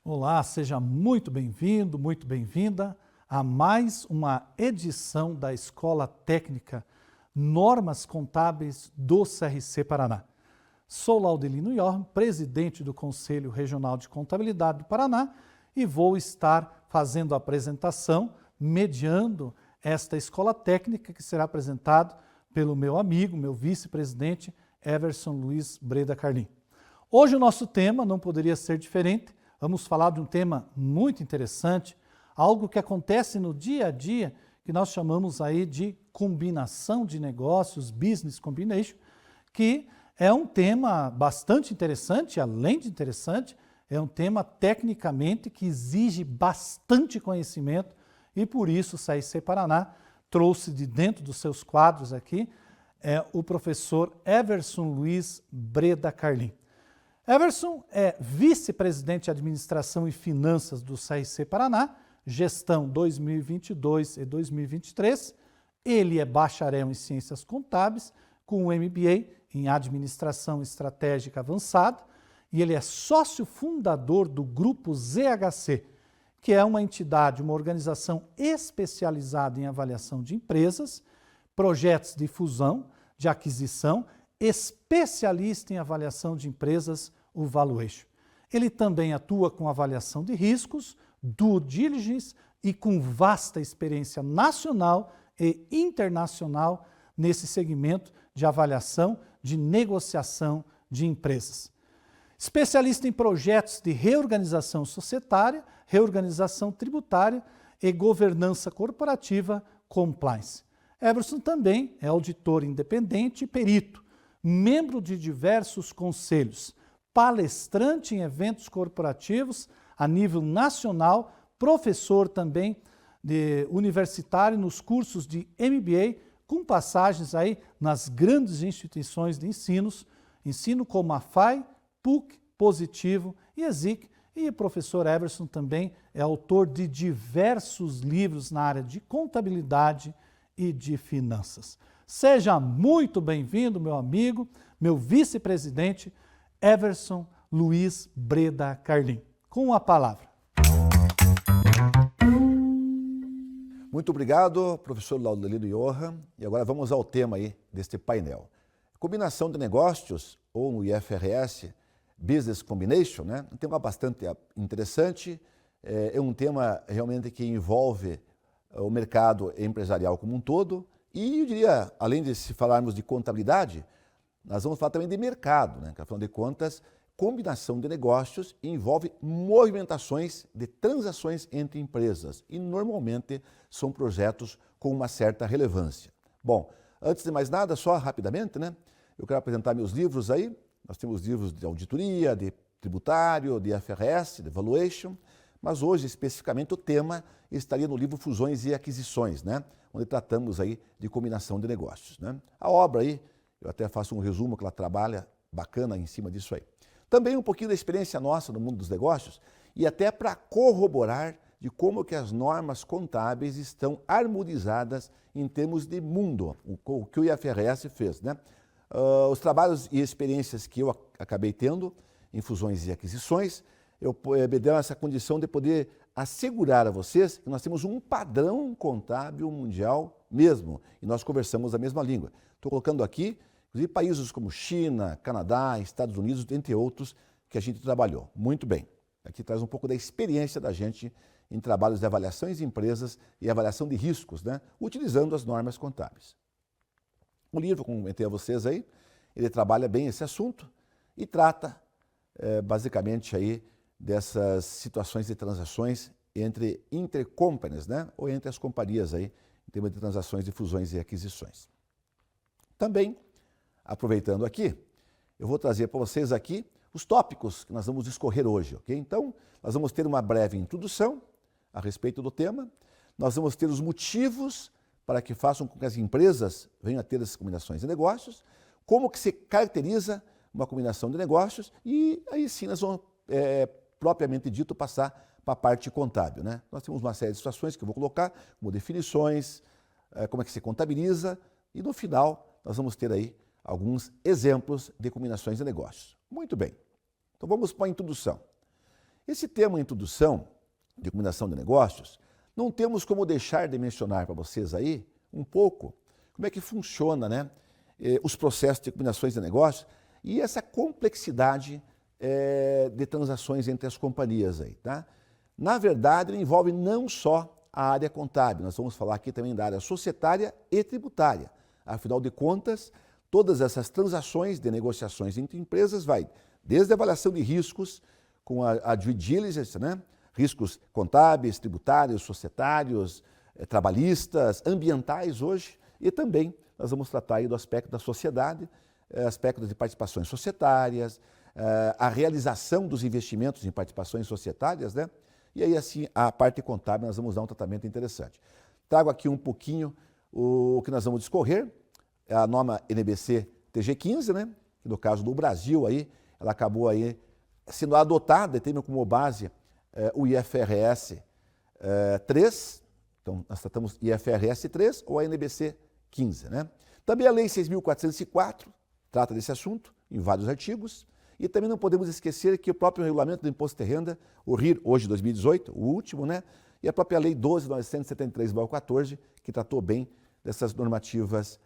Olá, seja muito bem-vindo, muito bem-vinda a mais uma edição da Escola Técnica Normas Contábeis do CRC Paraná. Sou Laudelino Johan, presidente do Conselho Regional de Contabilidade do Paraná e vou estar fazendo a apresentação, mediando esta escola técnica que será apresentado pelo meu amigo, meu vice-presidente, Everson Luiz Breda Carlim. Hoje o nosso tema não poderia ser diferente. Vamos falar de um tema muito interessante, algo que acontece no dia a dia, que nós chamamos aí de combinação de negócios, business combination, que é um tema bastante interessante, além de interessante, é um tema tecnicamente que exige bastante conhecimento e por isso o CRC Paraná trouxe de dentro dos seus quadros aqui o professor Everson Luiz Breda Carlim. Everson é vice-presidente de Administração e Finanças do CRC Paraná, gestão 2022 e 2023. Ele é bacharel em Ciências Contábeis, com um MBA em Administração Estratégica Avançada, e ele é sócio fundador do Grupo ZHC, que é uma entidade, uma organização especializada em avaliação de empresas, projetos de fusão, de aquisição, especialista em avaliação de empresas, o Valuation. Ele também atua com avaliação de riscos, due diligence e com vasta experiência nacional e internacional nesse segmento de avaliação de negociação de empresas. Especialista em projetos de reorganização societária, reorganização tributária e governança corporativa, compliance. Everson também é auditor independente e perito, membro de diversos conselhos, palestrante em eventos corporativos a nível nacional, professor também universitário nos cursos de MBA, com passagens aí nas grandes instituições de ensino como a FAI, PUC, Positivo e ESIC, e o professor Everson também é autor de diversos livros na área de contabilidade e de finanças. Seja muito bem-vindo, meu amigo, meu vice-presidente, Everson Luiz Breda Carlim. Com a palavra. Muito obrigado, professor Laudelino Johan. E agora vamos ao tema aí deste painel. Combinação de negócios, ou no IFRS, Business Combination, né? Um tema bastante interessante, é um tema realmente que envolve o mercado empresarial como um todo. E eu diria, além de se falarmos de contabilidade, nós vamos falar também de mercado, né? Que, afinal de contas, combinação de negócios envolve movimentações de transações entre empresas e normalmente são projetos com uma certa relevância. Bom, antes de mais nada, só rapidamente, né? Eu quero apresentar meus livros aí. Nós temos livros de auditoria, de tributário, de IFRS, de valuation, mas hoje especificamente o tema estaria no livro Fusões e Aquisições, né? Onde tratamos aí de combinação de negócios, né? A obra aí, eu até faço um resumo que ela trabalha bacana em cima disso aí. Também um pouquinho da experiência nossa no mundo dos negócios e até para corroborar de como que as normas contábeis estão harmonizadas em termos de mundo, o que o IFRS fez, né? Os trabalhos e experiências que eu acabei tendo em fusões e aquisições, eu me deu essa condição de poder assegurar a vocês que nós temos um padrão contábil mundial mesmo, e nós conversamos a mesma língua. Estou colocando aqui, inclusive, países como China, Canadá, Estados Unidos, entre outros, que a gente trabalhou. Muito bem. Aqui traz um pouco da experiência da gente em trabalhos de avaliações de empresas e avaliação de riscos, né? Utilizando as normas contábeis. O livro, como comentei a vocês aí, ele trabalha bem esse assunto e trata basicamente aí dessas situações de transações entre intercompanies, né? Ou entre as companhias aí, em termos de transações de fusões e aquisições. Também, aproveitando aqui, eu vou trazer para vocês aqui os tópicos que nós vamos discorrer hoje, ok? Então, nós vamos ter uma breve introdução a respeito do tema, nós vamos ter os motivos para que façam com que as empresas venham a ter essas combinações de negócios, como que se caracteriza uma combinação de negócios e aí sim nós vamos propriamente dito, passar para a parte contábil, né? Nós temos uma série de situações que eu vou colocar, como definições, como é que se contabiliza, e no final nós vamos ter aí alguns exemplos de combinações de negócios. Muito bem, então vamos para a introdução. Esse tema introdução de combinação de negócios, não temos como deixar de mencionar para vocês aí um pouco como é que funciona, né, os processos de combinações de negócios e essa complexidade de transações entre as companhias aí, tá? Na verdade, ele envolve não só a área contábil, nós vamos falar aqui também da área societária e tributária. Afinal de contas, todas essas transações de negociações entre empresas vai desde a avaliação de riscos, com a due diligence, né? Riscos contábeis, tributários, societários, trabalhistas, ambientais hoje, e também nós vamos tratar aí do aspecto da sociedade, aspectos de participações societárias, a realização dos investimentos em participações societárias, né? E aí, assim, a parte contábil nós vamos dar um tratamento interessante. Trago aqui um pouquinho o que nós vamos discorrer, a norma NBC TG15, né? Que no caso do Brasil, aí, ela acabou aí sendo adotada, tendo como base o IFRS 3, então nós tratamos IFRS 3 ou a NBC 15, né? Também a Lei 6.404 trata desse assunto em vários artigos. E também não podemos esquecer que o próprio regulamento do imposto de renda, o RIR, hoje 2018, o último, né? E a própria Lei 12.973/14, que tratou bem dessas normativas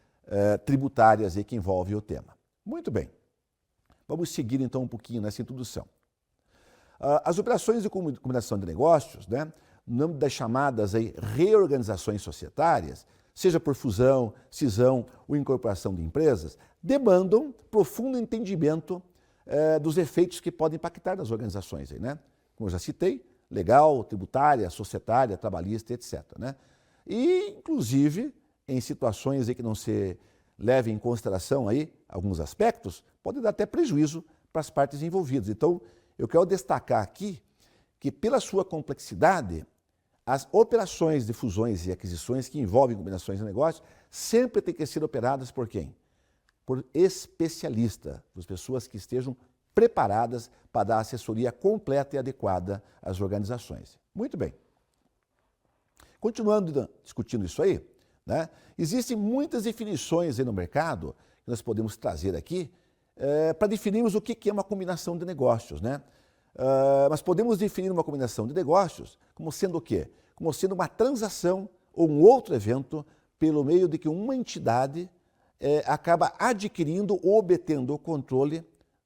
tributárias aí que envolvem o tema. Muito bem. Vamos seguir então um pouquinho nessa introdução. As operações de combinação de negócios, né, no âmbito das chamadas aí reorganizações societárias, seja por fusão, cisão ou incorporação de empresas, demandam profundo entendimento dos efeitos que podem impactar nas organizações, aí, né? Como eu já citei, legal, tributária, societária, trabalhista, etc. Né? E, inclusive, em situações aí que não se levem em consideração aí alguns aspectos, pode dar até prejuízo para as partes envolvidas. Então, eu quero destacar aqui que, pela sua complexidade, as operações de fusões e aquisições que envolvem combinações de negócios sempre têm que ser operadas por quem? Por especialistas, por pessoas que estejam preparadas para dar assessoria completa e adequada às organizações. Muito bem. Continuando discutindo isso aí, né, existem muitas definições aí no mercado que nós podemos trazer aqui para definirmos o que é uma combinação de negócios, né? Mas podemos definir uma combinação de negócios como sendo o quê? Como sendo uma transação ou um outro evento pelo meio de que uma entidade acaba adquirindo ou obtendo o controle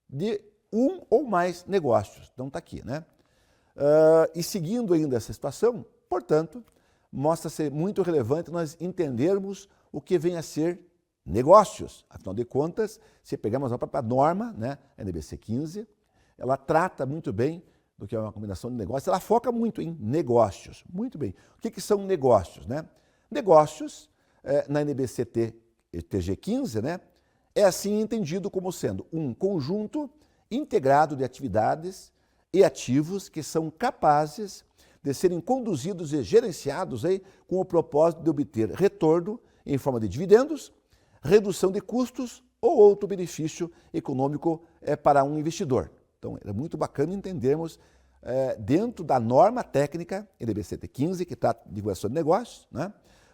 de um ou mais negócios. Então está aqui, né? E seguindo ainda essa situação, portanto, mostra-se muito relevante nós entendermos o que vem a ser negócios. Afinal de contas, se pegarmos a própria norma, né, a NBC 15, ela trata muito bem do que é uma combinação de negócios, ela foca muito em negócios. Muito bem. O que são negócios, né? Negócios, na NBC TG15, né, é assim entendido como sendo um conjunto integrado de atividades e ativos que são capazes de serem conduzidos e gerenciados aí com o propósito de obter retorno em forma de dividendos, redução de custos ou outro benefício econômico para um investidor. Então, é muito bacana entendermos dentro da norma técnica NBC 15, que trata de divulgação de negócios, né,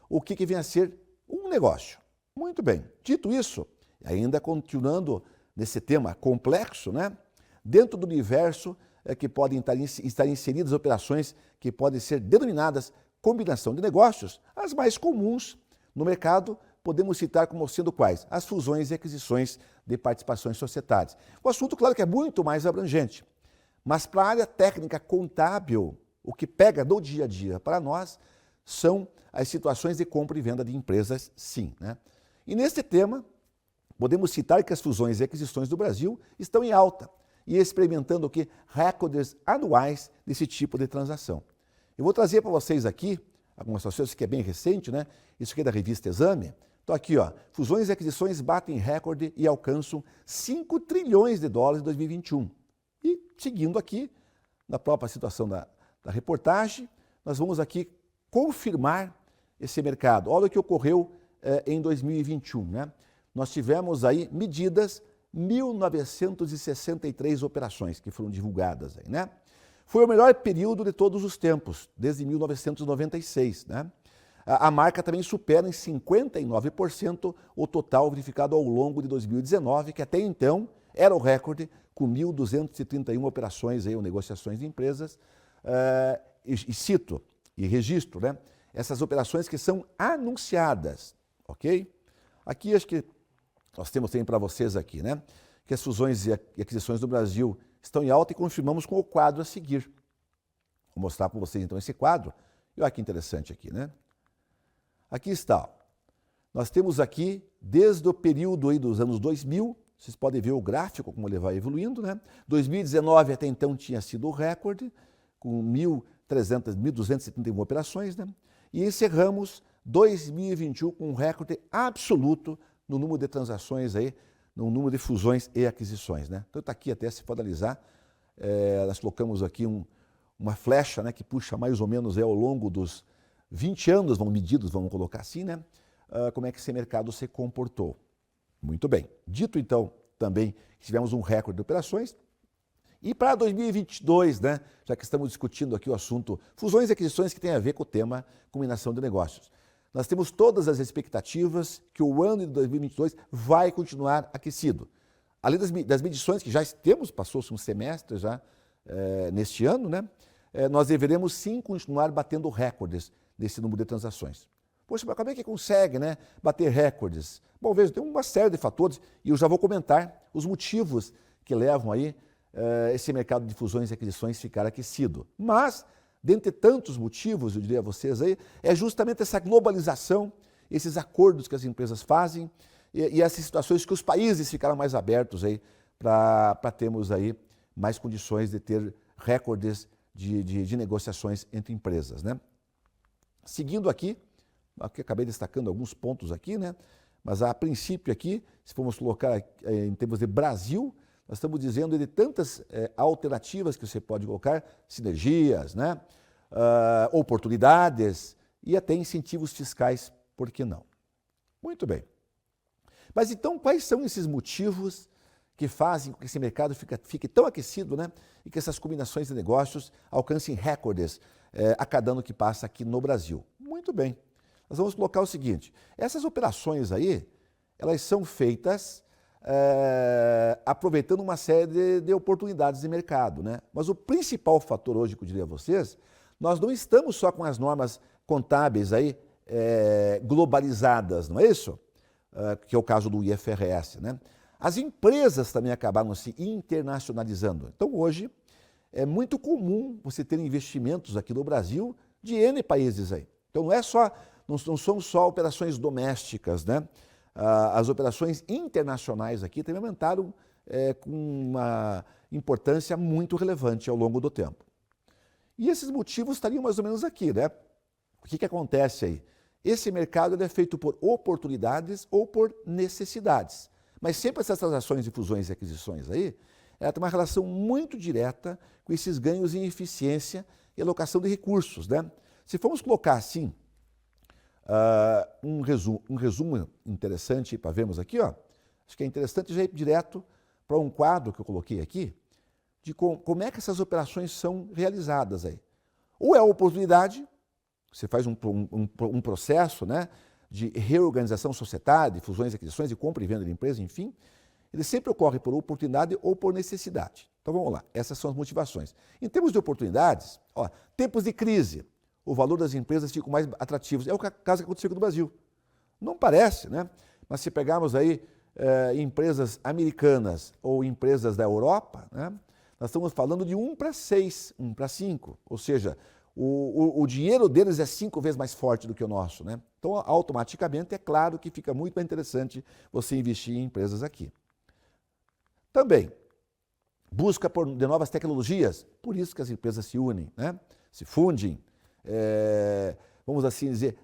o que vem a ser um negócio. Muito bem. Dito isso, ainda continuando nesse tema complexo, né, dentro do universo que podem estar inseridas operações que podem ser denominadas combinação de negócios, as mais comuns no mercado, podemos citar como sendo quais? As fusões e aquisições de participações societárias. O assunto, claro, que é muito mais abrangente, mas para a área técnica contábil, o que pega do dia a dia para nós são as situações de compra e venda de empresas, sim, né? E neste tema, podemos citar que as fusões e aquisições do Brasil estão em alta e experimentando o que? Recordes anuais desse tipo de transação. Eu vou trazer para vocês aqui algumas situações que é bem recente, né? Isso aqui é da revista Exame. Então aqui, ó, fusões e aquisições batem recorde e alcançam 5 trilhões de dólares em 2021. E seguindo aqui, na própria situação da reportagem, nós vamos aqui confirmar esse mercado. Olha o que ocorreu em 2021, né? Nós tivemos aí medidas 1.963 operações que foram divulgadas aí, né? Foi o melhor período de todos os tempos, desde 1996. Né? A marca também supera em 59% o total verificado ao longo de 2019, que até então era o recorde, com 1.231 operações ou negociações de empresas. E cito e registro, né? Essas operações que são anunciadas, ok? Aqui acho que nós temos também para vocês aqui, né? Que as fusões e aquisições do Brasil estão em alta e confirmamos com o quadro a seguir. Vou mostrar para vocês então esse quadro. E olha que interessante aqui, né? Aqui está. Ó. Nós temos aqui, desde o período aí dos anos 2000, vocês podem ver o gráfico, como ele vai evoluindo, né? 2019 até então tinha sido o recorde, com 1.271 operações, né? E encerramos 2021 com um recorde absoluto no número de transações aí, no número de fusões e aquisições, né? Então está aqui até, se pode analisar, nós colocamos aqui uma flecha, né, que puxa mais ou menos ao longo dos 20 anos, vamos colocar assim, né? Como é que esse mercado se comportou. Muito bem. Dito então também que tivemos um recorde de operações, e para 2022, né, já que estamos discutindo aqui o assunto fusões e aquisições que tem a ver com o tema combinação de negócios, nós temos todas as expectativas que o ano de 2022 vai continuar aquecido. Além das medições que já temos, passou-se um semestre já neste ano, né, nós deveremos sim continuar batendo recordes nesse número de transações. Poxa, mas como é que consegue, né, bater recordes? Bom, veja, tem uma série de fatores e eu já vou comentar os motivos que levam aí esse mercado de fusões e aquisições ficar aquecido. Mas, dentre tantos motivos, eu diria a vocês aí, é justamente essa globalização, esses acordos que as empresas fazem e essas situações que os países ficaram mais abertos aí para termos aí mais condições de ter recordes de negociações entre empresas, né? Seguindo aqui acabei destacando alguns pontos aqui, né? Mas a princípio aqui, se formos colocar em termos de Brasil, nós estamos dizendo de tantas alternativas que você pode colocar, sinergias, né? Oportunidades e até incentivos fiscais, por que não? Muito bem. Mas então, quais são esses motivos que fazem com que esse mercado fique tão aquecido, né? E que essas combinações de negócios alcancem recordes a cada ano que passa aqui no Brasil? Muito bem. Nós vamos colocar o seguinte, essas operações aí, elas são feitas aproveitando uma série de oportunidades de mercado, né? Mas o principal fator hoje que eu diria a vocês, nós não estamos só com as normas contábeis aí globalizadas, não é isso? Que é o caso do IFRS, né? As empresas também acabaram se internacionalizando. Então hoje é muito comum você ter investimentos aqui no Brasil de N países aí. Então não são só operações domésticas, né? As operações internacionais aqui também aumentaram com uma importância muito relevante ao longo do tempo. E esses motivos estariam mais ou menos aqui, né? O que acontece aí? Esse mercado é feito por oportunidades ou por necessidades. Mas sempre essas transações de fusões e aquisições aí, ela tem uma relação muito direta com esses ganhos em eficiência e alocação de recursos, né? Se formos colocar assim, um resumo interessante para vermos aqui, ó, acho que é interessante já ir direto para um quadro que eu coloquei aqui, de como é que essas operações são realizadas aí. Ou é a oportunidade, você faz um processo, né, de reorganização societária, de fusões e aquisições, de compra e venda de empresa, enfim, ele sempre ocorre por oportunidade ou por necessidade. Então vamos lá, essas são as motivações. Em termos de oportunidades, ó, tempos de crise, o valor das empresas fica mais atrativos. É o caso que aconteceu aqui no Brasil. Não parece, né? Mas se pegarmos aí empresas americanas ou empresas da Europa, né, nós estamos falando de 1 para 6, 1 para 5. Ou seja, o dinheiro deles é 5 vezes mais forte do que o nosso, né? Então, automaticamente, é claro que fica muito mais interessante você investir em empresas aqui. Também, busca de novas tecnologias, por isso que as empresas se unem, né? Se fundem, vamos assim dizer,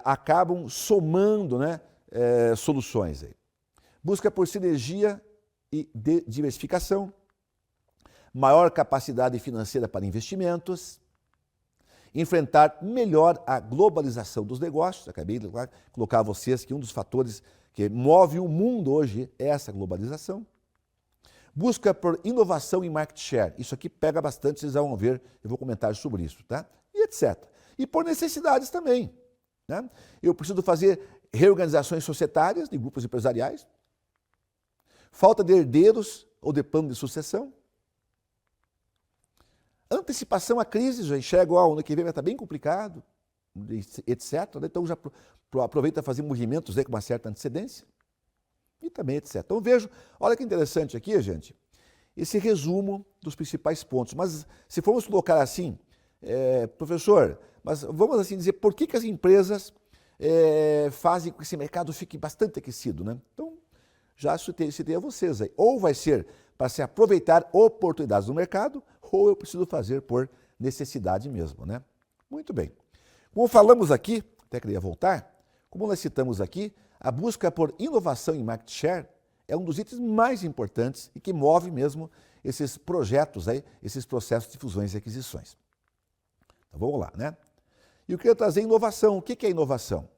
acabam somando, né, soluções. Aí. Busca por sinergia e diversificação, maior capacidade financeira para investimentos, enfrentar melhor a globalização dos negócios. Acabei de colocar a vocês que um dos fatores que move o mundo hoje é essa globalização. Busca por inovação e market share. Isso aqui pega bastante, vocês vão ver, eu vou comentar sobre isso, tá? E etc. E por necessidades também, né? Eu preciso fazer reorganizações societárias de grupos empresariais, falta de herdeiros ou de plano de sucessão, antecipação à crise, já enxergo, o ano que vem vai estar bem complicado, etc. Então já aproveita para fazer movimentos com uma certa antecedência e também etc. Então vejo, olha que interessante aqui, gente, esse resumo dos principais pontos. Mas se formos colocar assim, professor, mas vamos assim dizer, por que as empresas fazem com que esse mercado fique bastante aquecido, né? Então, já citei a vocês aí. Ou vai ser para se aproveitar oportunidades do mercado, ou eu preciso fazer por necessidade mesmo, né? Muito bem. Como falamos aqui, até queria voltar, como nós citamos aqui, a busca por inovação em market share é um dos itens mais importantes e que move mesmo esses projetos aí, esses processos de fusões e aquisições. Então vamos lá, né? E eu queria trazer inovação. O que é inovação?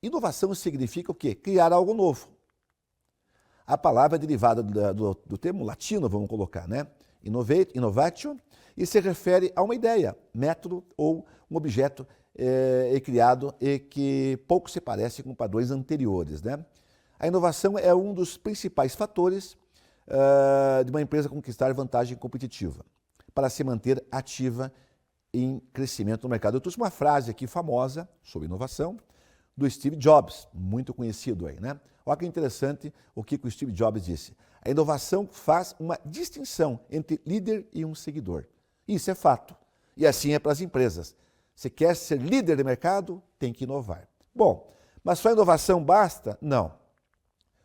Inovação significa o quê? Criar algo novo. A palavra é derivada do termo latino, vamos colocar, né? Innovatio, e se refere a uma ideia, método ou um objeto criado e que pouco se parece com padrões anteriores, né? A inovação é um dos principais fatores de uma empresa conquistar vantagem competitiva para se manter ativa em crescimento no mercado. Eu trouxe uma frase aqui famosa sobre inovação do Steve Jobs, muito conhecido aí, né? Olha que interessante o que o Steve Jobs disse. A inovação faz uma distinção entre líder e um seguidor. Isso é fato. E assim é para as empresas. Se quer ser líder de mercado, tem que inovar. Bom, mas só inovação basta? Não.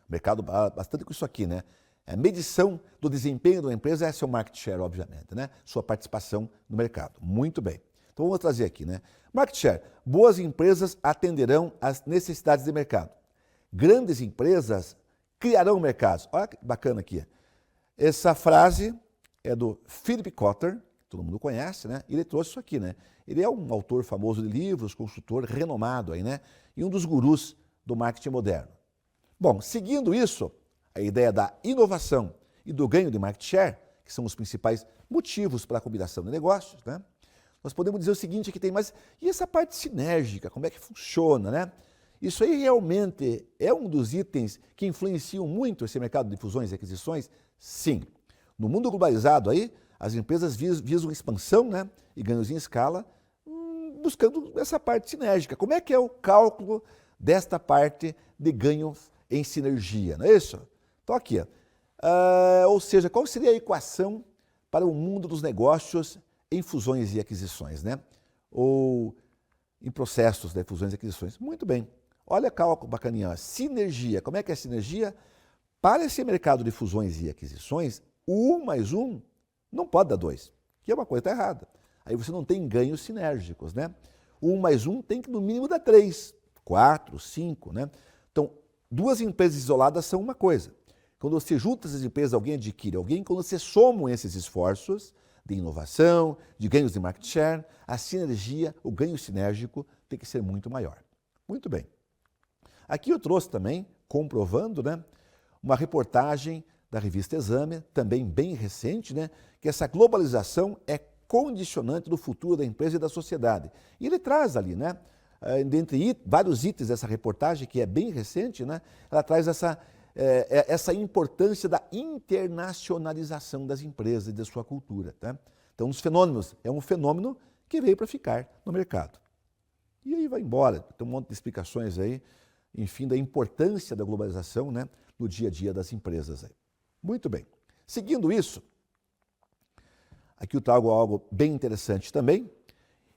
O mercado bastante com isso aqui, né? A medição do desempenho de uma empresa é seu market share, obviamente, né? Sua participação no mercado. Muito bem. Então vamos trazer aqui, né? Market share. Boas empresas atenderão às necessidades de mercado. Grandes empresas criarão mercados. Olha que bacana aqui. Essa frase é do Philip Kotler, todo mundo conhece, né? Ele trouxe isso aqui, né? Ele é um autor famoso de livros, consultor renomado aí, né? E um dos gurus do marketing moderno. Bom, seguindo isso, a ideia da inovação e do ganho de market share, que são os principais motivos para a combinação de negócios, né? Nós podemos dizer o seguinte, que tem mais, e essa parte sinérgica, como é que funciona, né? Isso aí realmente é um dos itens que influenciam muito esse mercado de fusões e aquisições? Sim. No mundo globalizado aí, as empresas visam expansão, né, e ganhos em escala, buscando essa parte sinérgica. Como é que é o cálculo desta parte de ganho em sinergia, não é isso? Então aqui, ou seja, qual seria a equação para o mundo dos negócios em fusões e aquisições, né? Ou em processos de fusões e aquisições. Muito bem. Olha cálculo bacaninha, ó. Sinergia. Como é que é sinergia? Para esse mercado de fusões e aquisições, 1 mais 1 não pode dar 2, que é uma coisa errada. Aí você não tem ganhos sinérgicos, né? 1 mais 1 tem que no mínimo dar 3, 4, 5, né? Então, duas empresas isoladas são uma coisa. Quando você junta essas empresas, alguém adquire alguém, quando você soma esses esforços de inovação, de ganhos de market share, a sinergia, o ganho sinérgico tem que ser muito maior. Muito bem. Aqui eu trouxe também, comprovando, né, uma reportagem da revista Exame, também bem recente, né, que essa globalização é condicionante do futuro da empresa e da sociedade. E ele traz ali, né, dentre vários itens dessa reportagem, que é bem recente, né, ela traz essa importância da internacionalização das empresas e da sua cultura. Tá? Então, é um fenômeno que veio para ficar no mercado. E aí vai embora, tem um monte de explicações aí, enfim, da importância da globalização, né, no dia a dia das empresas. Aí. Muito bem. Seguindo isso, aqui eu trago algo bem interessante também.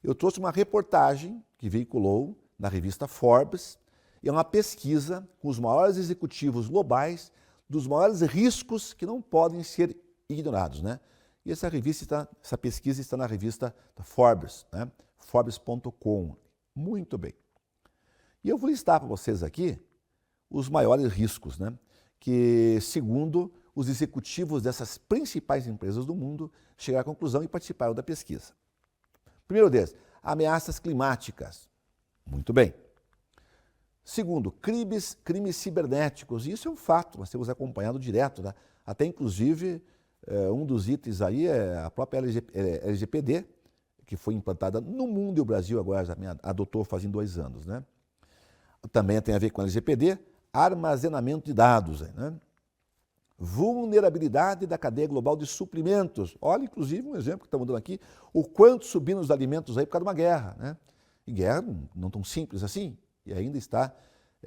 Eu trouxe uma reportagem que veiculou na revista Forbes, e é uma pesquisa com os maiores executivos globais dos maiores riscos que não podem ser ignorados, né? E essa pesquisa está na revista da Forbes, né? Forbes.com. Muito bem. E eu vou listar para vocês aqui os maiores riscos, né? Que, segundo os executivos dessas principais empresas do mundo, chegaram à conclusão e participaram da pesquisa. Primeiro deles, ameaças climáticas. Muito bem. Segundo, crimes cibernéticos. Isso é um fato, nós temos acompanhado direto, né? Até inclusive Um dos itens aí é a própria LGPD, que foi implantada no mundo e o Brasil agora já adotou fazem 2 anos, né? Também tem a ver com a LGPD, armazenamento de dados, né? Vulnerabilidade da cadeia global de suprimentos. Olha, inclusive, um exemplo que estamos dando aqui, o quanto subiram os alimentos aí por causa de uma guerra, né? E guerra não tão simples assim, e ainda está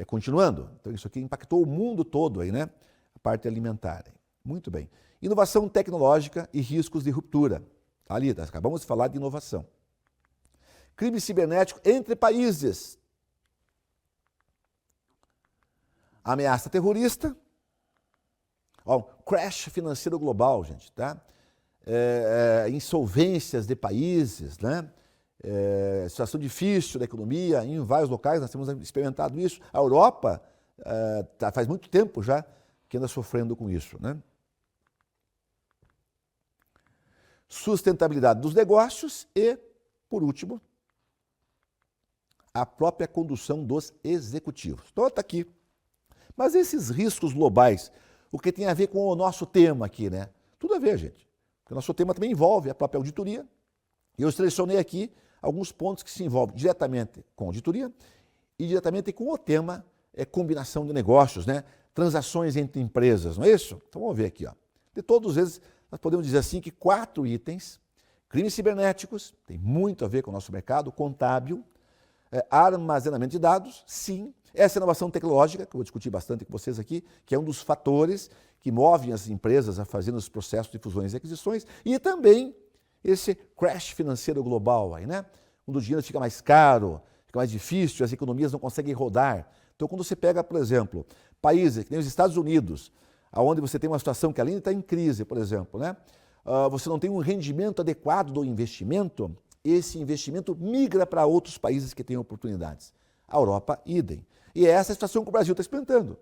continuando. Então isso aqui impactou o mundo todo aí, né? A parte alimentar. Muito bem. Inovação tecnológica e riscos de ruptura. Ali, acabamos de falar de inovação. Crime cibernético entre países. Ameaça terrorista. Ó, crash financeiro global, gente, tá? Insolvências de países, né? Situação difícil da economia em vários locais, nós temos experimentado isso. A Europa faz muito tempo já que anda sofrendo com isso, né? Sustentabilidade dos negócios e, por último, a própria condução dos executivos. Então, está aqui. Mas esses riscos globais, o que tem a ver com o nosso tema aqui, né? Tudo a ver, gente. Porque o nosso tema também envolve a própria auditoria. E eu selecionei aqui alguns pontos que se envolvem diretamente com a auditoria e diretamente com o tema combinação de negócios, né? Transações entre empresas, não é isso? Então vamos ver aqui, ó. De todos eles, nós podemos dizer assim que 4 itens, crimes cibernéticos, tem muito a ver com o nosso mercado, contábil, armazenamento de dados, sim, essa inovação tecnológica, que eu vou discutir bastante com vocês aqui, que é um dos fatores que movem as empresas a fazer os processos de fusões e aquisições, e também esse crash financeiro global aí, né? Quando o dinheiro fica mais caro, fica mais difícil, as economias não conseguem rodar. Então, quando você pega, por exemplo, países que nem os Estados Unidos, onde você tem uma situação que além de estar em crise, por exemplo, né? Você não tem um rendimento adequado do investimento, esse investimento migra para outros países que têm oportunidades. A Europa, idem. E é essa a situação que o Brasil está experimentando.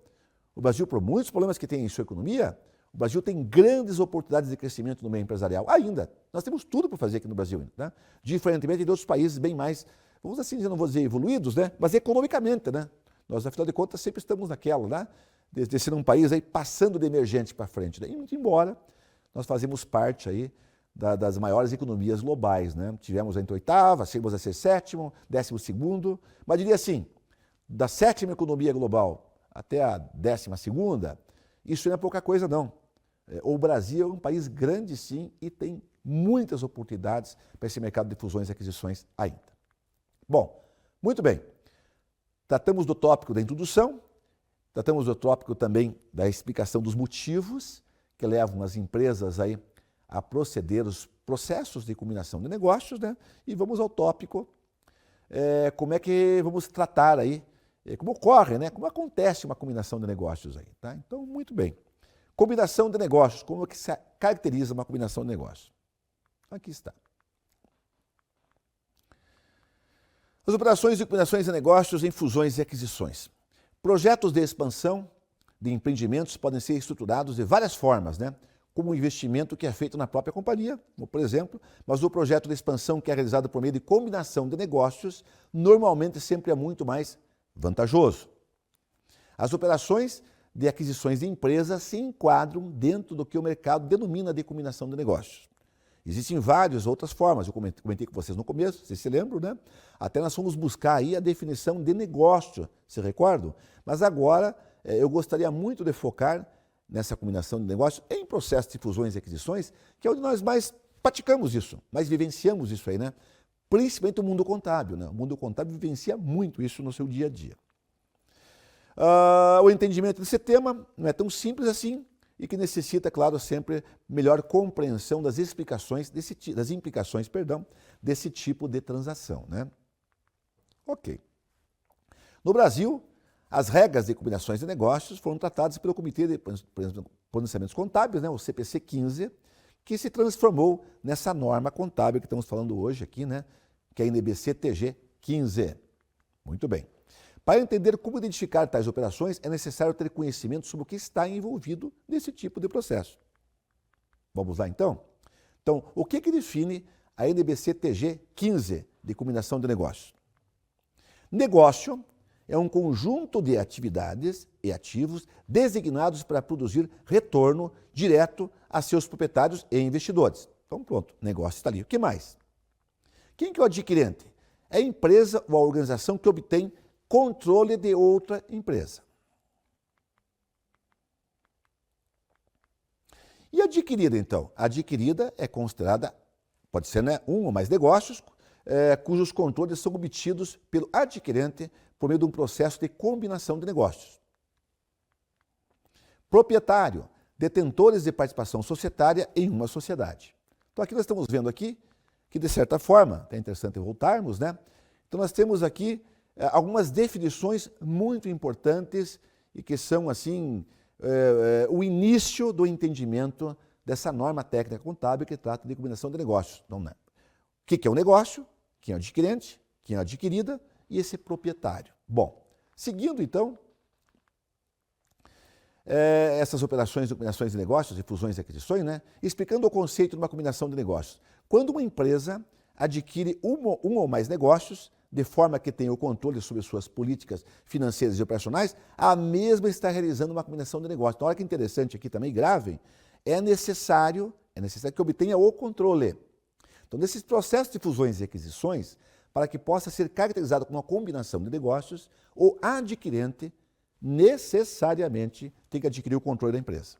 O Brasil, por muitos problemas que tem em sua economia, o Brasil tem grandes oportunidades de crescimento no meio empresarial. Ainda. Nós temos tudo para fazer aqui no Brasil, né? Diferentemente de outros países bem mais, vamos assim dizer, não vou dizer evoluídos, né? Mas economicamente, né? Nós, afinal de contas, sempre estamos naquela, né? De ser um país aí passando de emergente para frente. Né? E muito embora nós fazemos parte aí das maiores economias globais, né? Tivemos entre 8ª, chegamos a ser 7º, 12º, mas diria assim, da 7ª economia global até a 12ª, isso não é pouca coisa não. O Brasil é um país grande sim e tem muitas oportunidades para esse mercado de fusões e aquisições ainda. Bom, muito bem. Tratamos do tópico da introdução, tratamos do tópico também da explicação dos motivos que levam as empresas aí a proceder os processos de combinação de negócios, né? E vamos ao tópico, como é que vamos tratar aí, como ocorre, né? Como acontece uma combinação de negócios aí, tá? Então, muito bem. Combinação de negócios, como é que se caracteriza uma combinação de negócios? Aqui está. As operações de combinações de negócios em fusões e aquisições. Projetos de expansão de empreendimentos podem ser estruturados de várias formas, né? Como um investimento que é feito na própria companhia, por exemplo, mas o projeto de expansão que é realizado por meio de combinação de negócios, normalmente sempre é muito mais vantajoso. As operações de aquisições de empresas se enquadram dentro do que o mercado denomina de combinação de negócios. Existem várias outras formas, eu comentei com vocês no começo, vocês se lembram, né? Até nós fomos buscar aí a definição de negócio, se recordam? Mas agora eu gostaria muito de focar nessa combinação de negócios em processo de fusões e aquisições, que é onde nós mais praticamos isso, mais vivenciamos isso aí, né? Principalmente o mundo contábil, né? O mundo contábil vivencia muito isso no seu dia a dia. O entendimento desse tema não é tão simples assim e que necessita, claro, sempre melhor compreensão das explicações, das implicações, desse tipo de transação, né? Ok. No Brasil, as regras de combinações de negócios foram tratadas pelo Comitê de Pronunciamentos Contábeis, né, o CPC 15, que se transformou nessa norma contábil que estamos falando hoje aqui, né, que é a NBC TG 15. Muito bem. Para entender como identificar tais operações, é necessário ter conhecimento sobre o que está envolvido nesse tipo de processo. Vamos lá, então? Então, o que define a NBC TG 15 de combinação de negócios? Negócio é um conjunto de atividades e ativos designados para produzir retorno direto a seus proprietários e investidores. Então pronto, o negócio está ali. O que mais? Quem que é o adquirente? É a empresa ou a organização que obtém controle de outra empresa. E adquirida, então? A adquirida é considerada, pode ser, né, um ou mais negócios, cujos controles são obtidos pelo adquirente por meio de um processo de combinação de negócios. Proprietário, detentores de participação societária em uma sociedade. Então aqui nós estamos vendo aqui que, de certa forma, é interessante voltarmos, né? Então nós temos aqui algumas definições muito importantes e que são, assim, o início do entendimento dessa norma técnica contábil que trata de combinação de negócios. Então, né? O que é um negócio? Quem é o adquirente? Quem é a adquirida? E esse proprietário. Bom, seguindo então, essas operações de combinações de negócios, de fusões e aquisições, né? Explicando o conceito de uma combinação de negócios. Quando uma empresa adquire um ou mais negócios, de forma que tenha o controle sobre suas políticas financeiras e operacionais, a mesma está realizando uma combinação de negócios. Então, olha que interessante aqui também, gravem, é necessário que obtenha o controle. Então, nesses processos de fusões e aquisições, para que possa ser caracterizado como uma combinação de negócios, o adquirente necessariamente tem que adquirir o controle da empresa.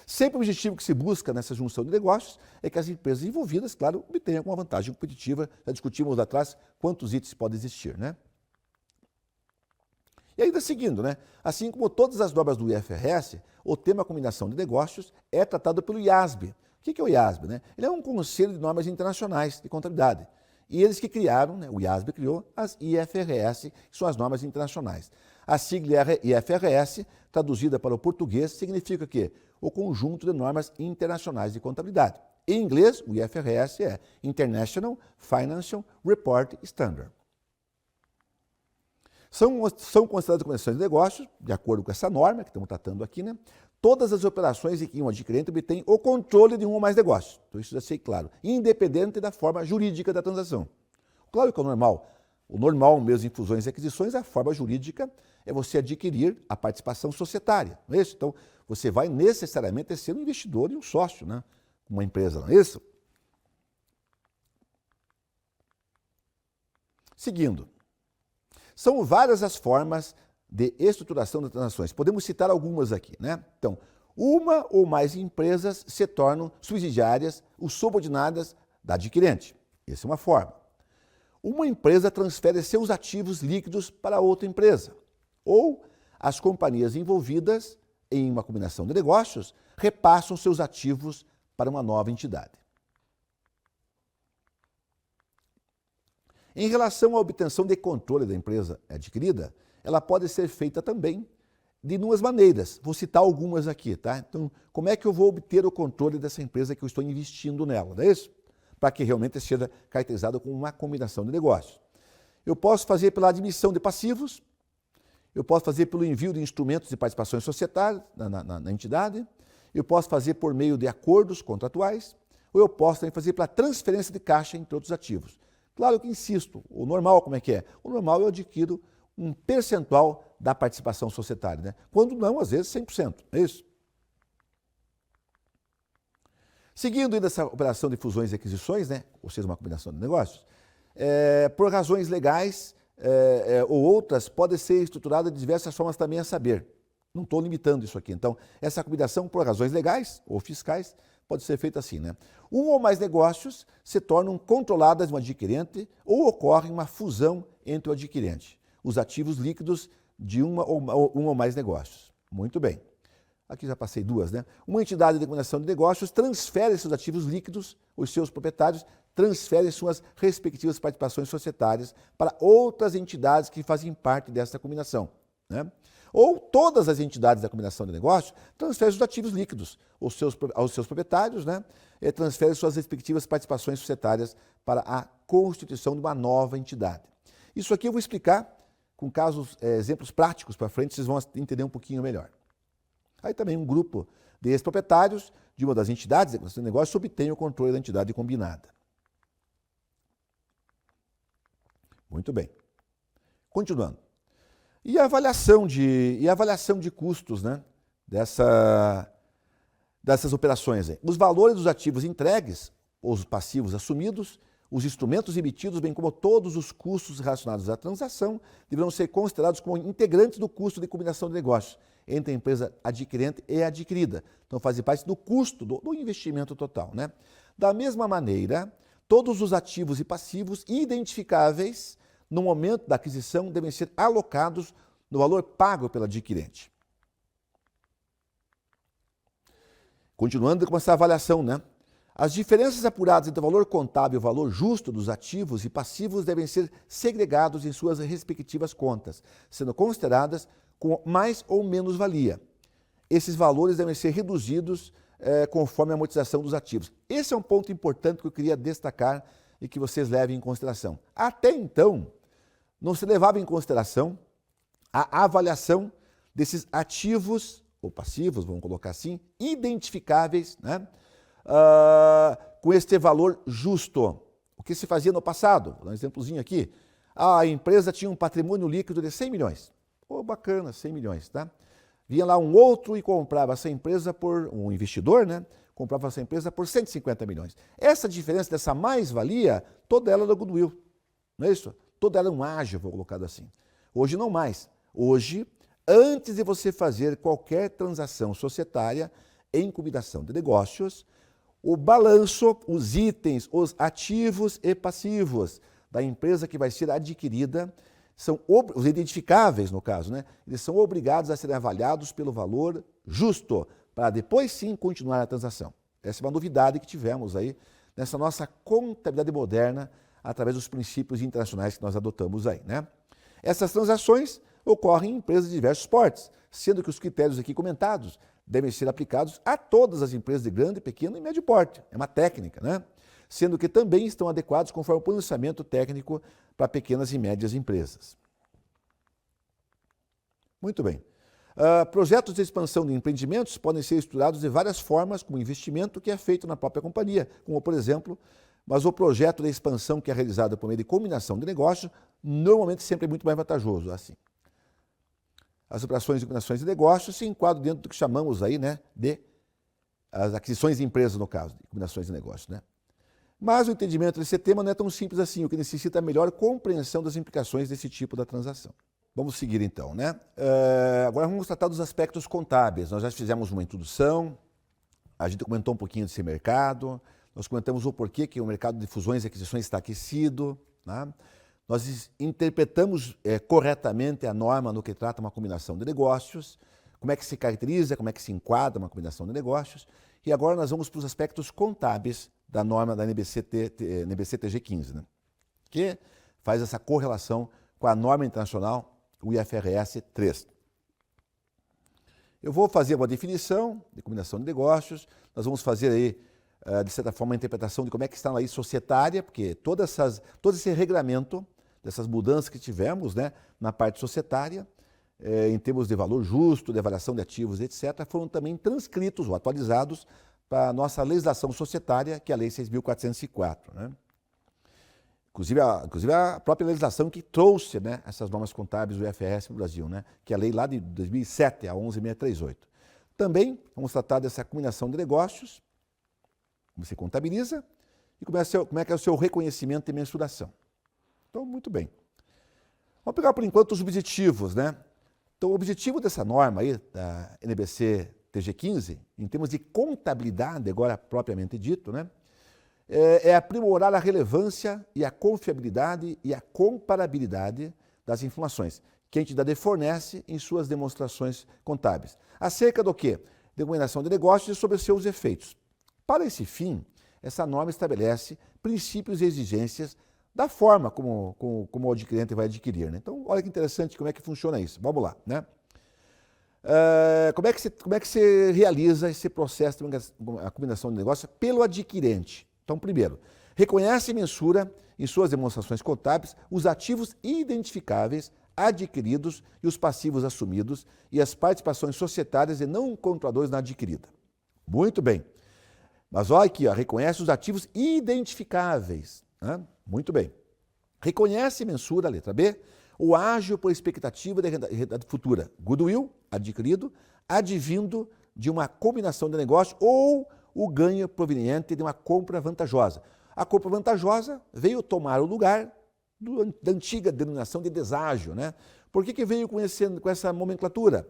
Sempre o objetivo que se busca nessa junção de negócios é que as empresas envolvidas, claro, obtenham alguma vantagem competitiva. Já discutimos lá atrás quantos itens podem existir, né? E ainda seguindo, né? Assim como todas as normas do IFRS, o tema combinação de negócios é tratado pelo IASB. O que é o IASB, né? Ele é um conselho de normas internacionais de contabilidade. E eles que criaram, né? O IASB criou as IFRS, que são as normas internacionais. A sigla IFRS, traduzida para o português, significa que o conjunto de normas internacionais de contabilidade. Em inglês, o IFRS é International Financial Report Standard. São consideradas combinações de negócios, de acordo com essa norma que estamos tratando aqui, né? Todas as operações em que um adquirente obtém o controle de um ou mais negócios. Então isso já sei claro, independente da forma jurídica da transação. Claro que é o normal mesmo em fusões e aquisições, a forma jurídica é você adquirir a participação societária, não é isso? Então, você vai necessariamente ser um investidor e um sócio, né? Uma empresa, não é isso? Seguindo, são várias as formas de estruturação das transações. Podemos citar algumas aqui, né? Então, uma ou mais empresas se tornam subsidiárias ou subordinadas da adquirente. Essa é uma forma. Uma empresa transfere seus ativos líquidos para outra empresa. Ou as companhias envolvidas em uma combinação de negócios repassam seus ativos para uma nova entidade. Em relação à obtenção de controle da empresa adquirida, ela pode ser feita também de duas maneiras. Vou citar algumas aqui, tá? Então, como é que eu vou obter o controle dessa empresa que eu estou investindo nela, não é isso? Para que realmente seja caracterizado como uma combinação de negócios. Eu posso fazer pela admissão de passivos, eu posso fazer pelo envio de instrumentos de participações societárias na entidade, eu posso fazer por meio de acordos contratuais, ou eu posso também fazer pela transferência de caixa entre outros ativos. Claro que insisto, o normal como é que é? O normal eu adquiro um percentual da participação societária, né? Quando não, às vezes 100%, é isso? Seguindo ainda essa operação de fusões e aquisições, né? Ou seja, uma combinação de negócios, por razões legais ou outras, pode ser estruturada de diversas formas também a saber. Não estou limitando isso aqui. Então, essa combinação, por razões legais ou fiscais, pode ser feita assim, né? Um ou mais negócios se tornam controladas de um adquirente ou ocorre uma fusão entre o adquirente, os ativos líquidos de um ou mais negócios. Muito bem. Aqui já passei duas, né? Uma entidade de combinação de negócios transfere seus ativos líquidos, os seus proprietários transferem suas respectivas participações societárias para outras entidades que fazem parte dessa combinação, né? Ou todas as entidades da combinação de negócios transferem os ativos líquidos aos seus proprietários, né? E transferem suas respectivas participações societárias para a constituição de uma nova entidade. Isso aqui eu vou explicar com casos, exemplos práticos para frente, vocês vão entender um pouquinho melhor. Aí também um grupo de ex-proprietários de uma das entidades da combinação de negócios obtém o controle da entidade combinada. Muito bem. Continuando. E a avaliação de custos, né, dessas operações aí. Os valores dos ativos entregues, ou os passivos assumidos, os instrumentos emitidos, bem como todos os custos relacionados à transação, deverão ser considerados como integrantes do custo de combinação de negócios entre a empresa adquirente e adquirida. Então, fazem parte do custo do investimento total, né? Da mesma maneira, todos os ativos e passivos identificáveis no momento da aquisição devem ser alocados no valor pago pelo adquirente. Continuando com essa avaliação, né? As diferenças apuradas entre o valor contábil e o valor justo dos ativos e passivos devem ser segregados em suas respectivas contas, sendo consideradas com mais ou menos valia. Esses valores devem ser reduzidos conforme a amortização dos ativos. Esse é um ponto importante que eu queria destacar e que vocês levem em consideração. Até então, não se levava em consideração a avaliação desses ativos ou passivos, vamos colocar assim, identificáveis, né, com este valor justo. O que se fazia no passado? Vou dar um exemplozinho aqui. A empresa tinha um patrimônio líquido de 100 milhões. Pô, bacana, 100 milhões, tá? Vinha lá um outro e comprava essa empresa um investidor, né? Comprava essa empresa por 150 milhões. Essa diferença dessa mais-valia, toda ela era goodwill, não é isso? Toda ela é um ágio, vou colocar assim. Hoje não mais. Hoje, antes de você fazer qualquer transação societária em combinação de negócios, o balanço, os itens, os ativos e passivos da empresa que vai ser adquirida, são os identificáveis no caso, né? Eles são obrigados a serem avaliados pelo valor justo, para depois sim continuar a transação. Essa é uma novidade que tivemos aí nessa nossa contabilidade moderna, através dos princípios internacionais que nós adotamos aí, né? Essas transações ocorrem em empresas de diversos portes, sendo que os critérios aqui comentados devem ser aplicados a todas as empresas de grande, pequeno e médio porte. É uma técnica, né? Sendo que também estão adequados conforme o pronunciamento técnico para pequenas e médias empresas. Muito bem. Projetos de expansão de empreendimentos podem ser estruturados de várias formas, como investimento que é feito na própria companhia, como por exemplo, mas o projeto de expansão que é realizado por meio de combinação de negócios, normalmente sempre é muito mais vantajoso, assim. As operações de combinações de negócios se enquadram dentro do que chamamos aí, né, de as aquisições de empresas, no caso, de combinações de negócios, né? Mas o entendimento desse tema não é tão simples assim, o que necessita a melhor compreensão das implicações desse tipo da transação. Vamos seguir então, né? Agora vamos tratar dos aspectos contábeis. Nós já fizemos uma introdução, a gente comentou um pouquinho desse mercado, nós comentamos o porquê que o mercado de fusões e aquisições está aquecido, né? Nós interpretamos corretamente a norma no que trata uma combinação de negócios, como é que se caracteriza, como é que se enquadra uma combinação de negócios, e agora nós vamos para os aspectos contábeis da norma da NBC-TG 15, né? Que faz essa correlação com a norma internacional, o IFRS 3. Eu vou fazer uma definição de combinação de negócios, nós vamos fazer aí, de certa forma, uma interpretação de como é que está na lei societária, porque todo esse regramento, dessas mudanças que tivemos, né, na parte societária, em termos de valor justo, de avaliação de ativos, etc., foram também transcritos ou atualizados para a nossa legislação societária, que é a Lei 6.404, né? Inclusive a própria legislação que trouxe, né, essas normas contábeis do IFRS no Brasil, né, que é a lei lá de 2007, a 11.638. Também vamos tratar dessa combinação de negócios, como se contabiliza e como é que é o seu reconhecimento e mensuração. Então, muito bem. Vamos pegar, por enquanto, os objetivos, né? Então, o objetivo dessa norma aí, da NBC-TG 15, em termos de contabilidade, agora propriamente dito, né, é aprimorar a relevância e a confiabilidade e a comparabilidade das informações que a entidade fornece em suas demonstrações contábeis. Acerca do quê? Determinação de negócios e sobre os seus efeitos. Para esse fim, essa norma estabelece princípios e exigências da forma como o adquirente vai adquirir, né? Então, olha que interessante como é que funciona isso. Vamos lá, né? Como é que se realiza esse processo de a combinação de negócios pelo adquirente? Então, primeiro, reconhece e mensura em suas demonstrações contábeis os ativos identificáveis adquiridos e os passivos assumidos e as participações societárias e não controladores na adquirida. Muito bem. Mas olha aqui, ó, reconhece os ativos identificáveis, né? Muito bem. Reconhece e mensura, letra B, ou ágil por expectativa de renda futura. Goodwill, adquirido, advindo de uma combinação de negócio ou o ganho proveniente de uma compra vantajosa. A compra vantajosa veio tomar o lugar da antiga denominação de deságio, né? Por que veio com essa nomenclatura?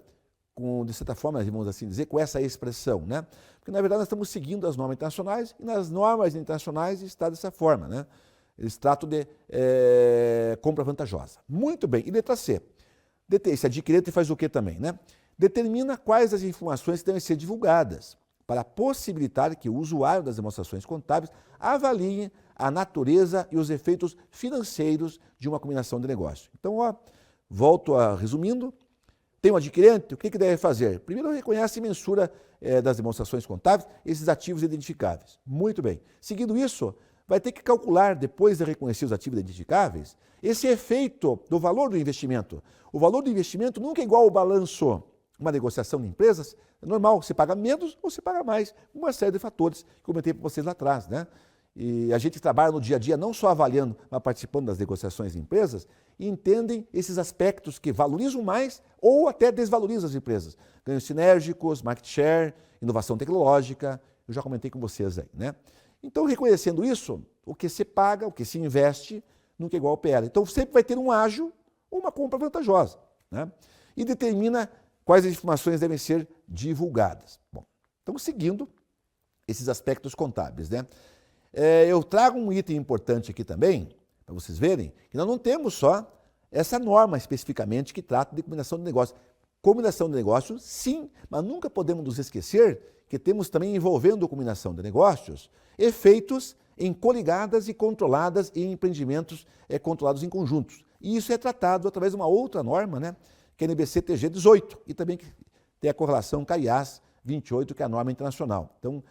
De certa forma, vamos assim dizer, com essa expressão, né? Porque, na verdade, nós estamos seguindo as normas internacionais e nas normas internacionais está dessa forma, né? Eles tratam de compra vantajosa. Muito bem. E letra C. Esse adquirente faz o que também, né? Determina quais as informações que devem ser divulgadas para possibilitar que o usuário das demonstrações contábeis avalie a natureza e os efeitos financeiros de uma combinação de negócio. Então, volto a resumindo. Tem um adquirente, o que deve fazer? Primeiro, reconhece e mensura das demonstrações contábeis esses ativos identificáveis. Muito bem. Seguindo isso, vai ter que calcular, depois de reconhecer os ativos identificáveis, esse efeito do valor do investimento. O valor do investimento nunca é igual ao balanço. Uma negociação de empresas é normal, você paga menos ou você paga mais. Uma série de fatores que comentei para vocês lá atrás, né? E a gente trabalha no dia a dia não só avaliando, mas participando das negociações de empresas e entendem esses aspectos que valorizam mais ou até desvalorizam as empresas. Ganhos sinérgicos, market share, inovação tecnológica, eu já comentei com vocês aí, né? Então, reconhecendo isso, o que se paga, o que se investe, nunca é igual ao PL. Então, sempre vai ter um ágio ou uma compra vantajosa, né? E determina quais as informações devem ser divulgadas. Bom, então, seguindo esses aspectos contábeis, né? Eu trago um item importante aqui também, para vocês verem, que nós não temos só essa norma especificamente que trata de combinação de negócios. Combinação de negócios, sim, mas nunca podemos nos esquecer que temos também envolvendo combinação de negócios efeitos em coligadas e controladas em empreendimentos controlados em conjuntos. E isso é tratado através de uma outra norma, né, que é a NBC-TG 18, e também tem a correlação CAIAS 28, que é a norma internacional. Então,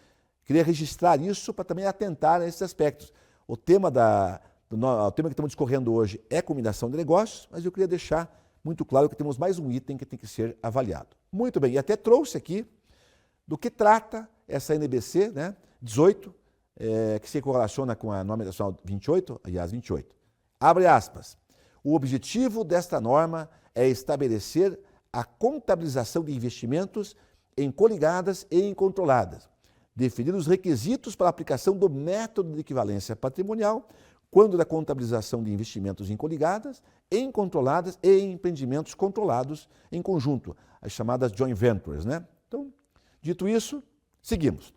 queria registrar isso para também atentar a esses aspectos. O tema que estamos discorrendo hoje é combinação de negócios, mas eu queria deixar muito claro que temos mais um item que tem que ser avaliado. Muito bem, e até trouxe aqui do que trata essa NBC, né, 18, que se correlaciona com a norma internacional 28, IAS 28. Abre aspas. O objetivo desta norma é estabelecer a contabilização de investimentos em coligadas e em controladas, definir os requisitos para a aplicação do método de equivalência patrimonial quando da contabilização de investimentos em coligadas, em controladas e em empreendimentos controlados em conjunto, as chamadas joint ventures, né? Então, dito isso, seguimos.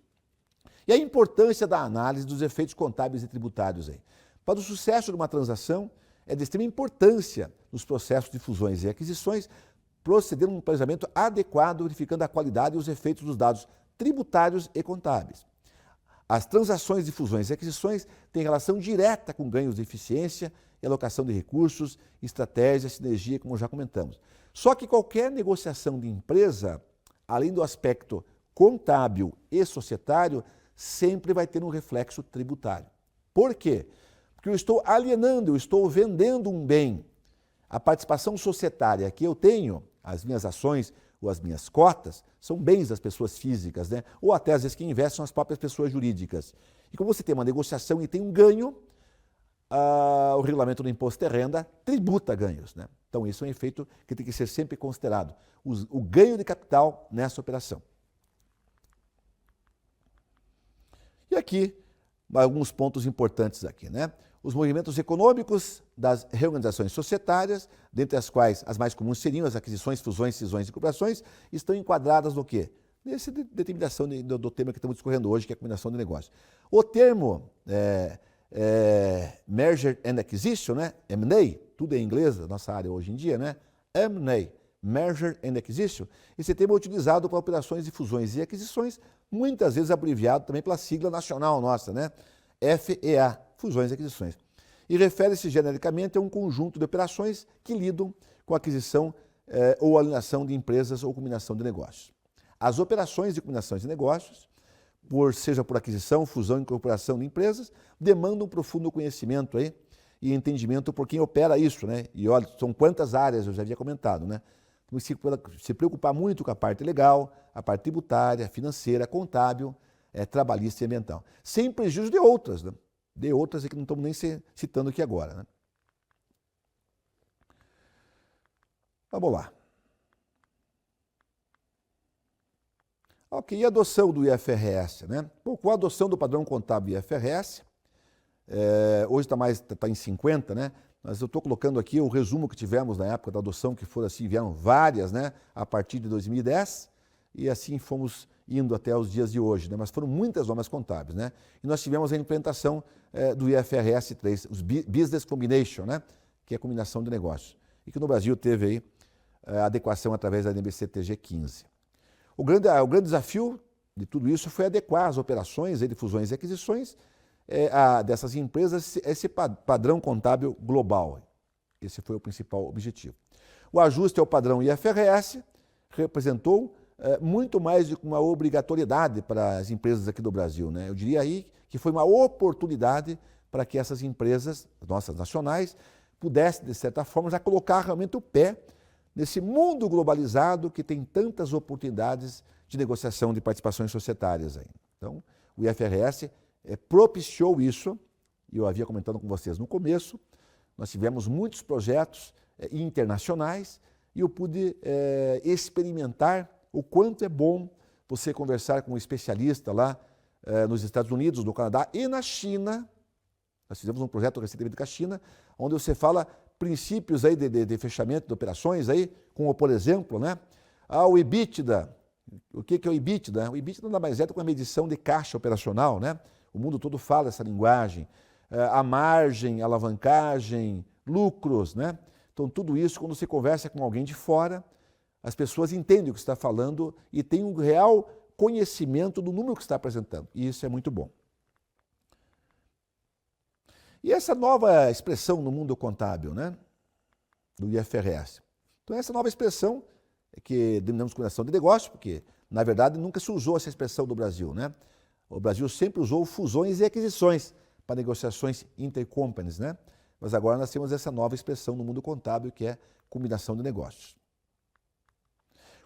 E a importância da análise dos efeitos contábeis e tributários aí. Para o sucesso de uma transação, é de extrema importância nos processos de fusões e aquisições proceder a um planejamento adequado, verificando a qualidade e os efeitos dos dados tributários e contábeis. As transações de fusões e aquisições têm relação direta com ganhos de eficiência e alocação de recursos, estratégia, sinergia, como já comentamos. Só que qualquer negociação de empresa, além do aspecto contábil e societário, sempre vai ter um reflexo tributário. Por quê? Porque eu estou alienando, eu estou vendendo um bem. A participação societária que eu tenho, as minhas ações ou as minhas cotas, são bens das pessoas físicas, né? Ou até às vezes quem investe são as próprias pessoas jurídicas. E como você tem uma negociação e tem um ganho, o regulamento do imposto de renda tributa ganhos, né? Então isso é um efeito que tem que ser sempre considerado, o ganho de capital nessa operação. E aqui, alguns pontos importantes aqui, né? Os movimentos econômicos das reorganizações societárias, dentre as quais as mais comuns seriam as aquisições, fusões, cisões e incorporações, estão enquadradas no quê? Nessa determinação do tema que estamos discorrendo hoje, que é a combinação de negócios. O termo Merger and Acquisition, né? M&A, tudo é em inglês, a nossa área hoje em dia, né? M&A, Merger and Acquisition, esse termo é utilizado para operações de fusões e aquisições, muitas vezes abreviado também pela sigla nacional nossa, né? FEA, fusões e aquisições. E refere-se genericamente a um conjunto de operações que lidam com a aquisição ou alienação de empresas ou combinação de negócios. As operações de combinações de negócios, seja por aquisição, fusão e incorporação de empresas, demandam um profundo conhecimento aí e entendimento por quem opera isso, né? E olha, são quantas áreas, eu já havia comentado, né? Se preocupar muito com a parte legal, a parte tributária, financeira, contábil, trabalhista e ambiental. Sem prejuízo de outras, né? De outras que não estamos nem citando aqui agora, né? Vamos lá. Ok, e a adoção do IFRS, né? Bom, com a adoção do padrão contábil IFRS, hoje está em 50, né? Mas eu estou colocando aqui o resumo que tivemos na época da adoção, que foram assim, vieram várias, né? A partir de 2010, e assim fomos indo até os dias de hoje, né? Mas foram muitas normas contábeis, né? E nós tivemos a implementação do IFRS 3, os Business Combination, né? Que é a combinação de negócios. E que no Brasil teve aí a adequação através da NBC-TG 15. O grande desafio de tudo isso foi adequar as operações de fusões e aquisições dessas empresas a esse padrão contábil global. Esse foi o principal objetivo. O ajuste ao padrão IFRS representou muito mais do que uma obrigatoriedade para as empresas aqui do Brasil, né? Eu diria aí que foi uma oportunidade para que essas empresas, nossas nacionais, pudessem, de certa forma, já colocar realmente o pé nesse mundo globalizado que tem tantas oportunidades de negociação de participações societárias aí. Então, o IFRS propiciou isso, e eu havia comentado com vocês no começo, nós tivemos muitos projetos internacionais e eu pude experimentar o quanto é bom você conversar com um especialista lá nos Estados Unidos, no Canadá e na China. Nós fizemos um projeto recentemente com a China, onde você fala princípios aí de fechamento de operações, aí, como por exemplo, né, o EBITDA. O que é o EBITDA? O EBITDA nada mais é do que uma medição de caixa operacional, né? O mundo todo fala essa linguagem. A margem, alavancagem, lucros, né? Então tudo isso, quando você conversa com alguém de fora, as pessoas entendem o que você está falando e têm um real conhecimento do número que você está apresentando. E isso é muito bom. E essa nova expressão no mundo contábil, né, do IFRS? Então, essa nova expressão, que denominamos combinação de negócio, porque, na verdade, nunca se usou essa expressão do Brasil, né? O Brasil sempre usou fusões e aquisições para negociações intercompanies, né? Mas agora nós temos essa nova expressão no mundo contábil, que é combinação de negócios.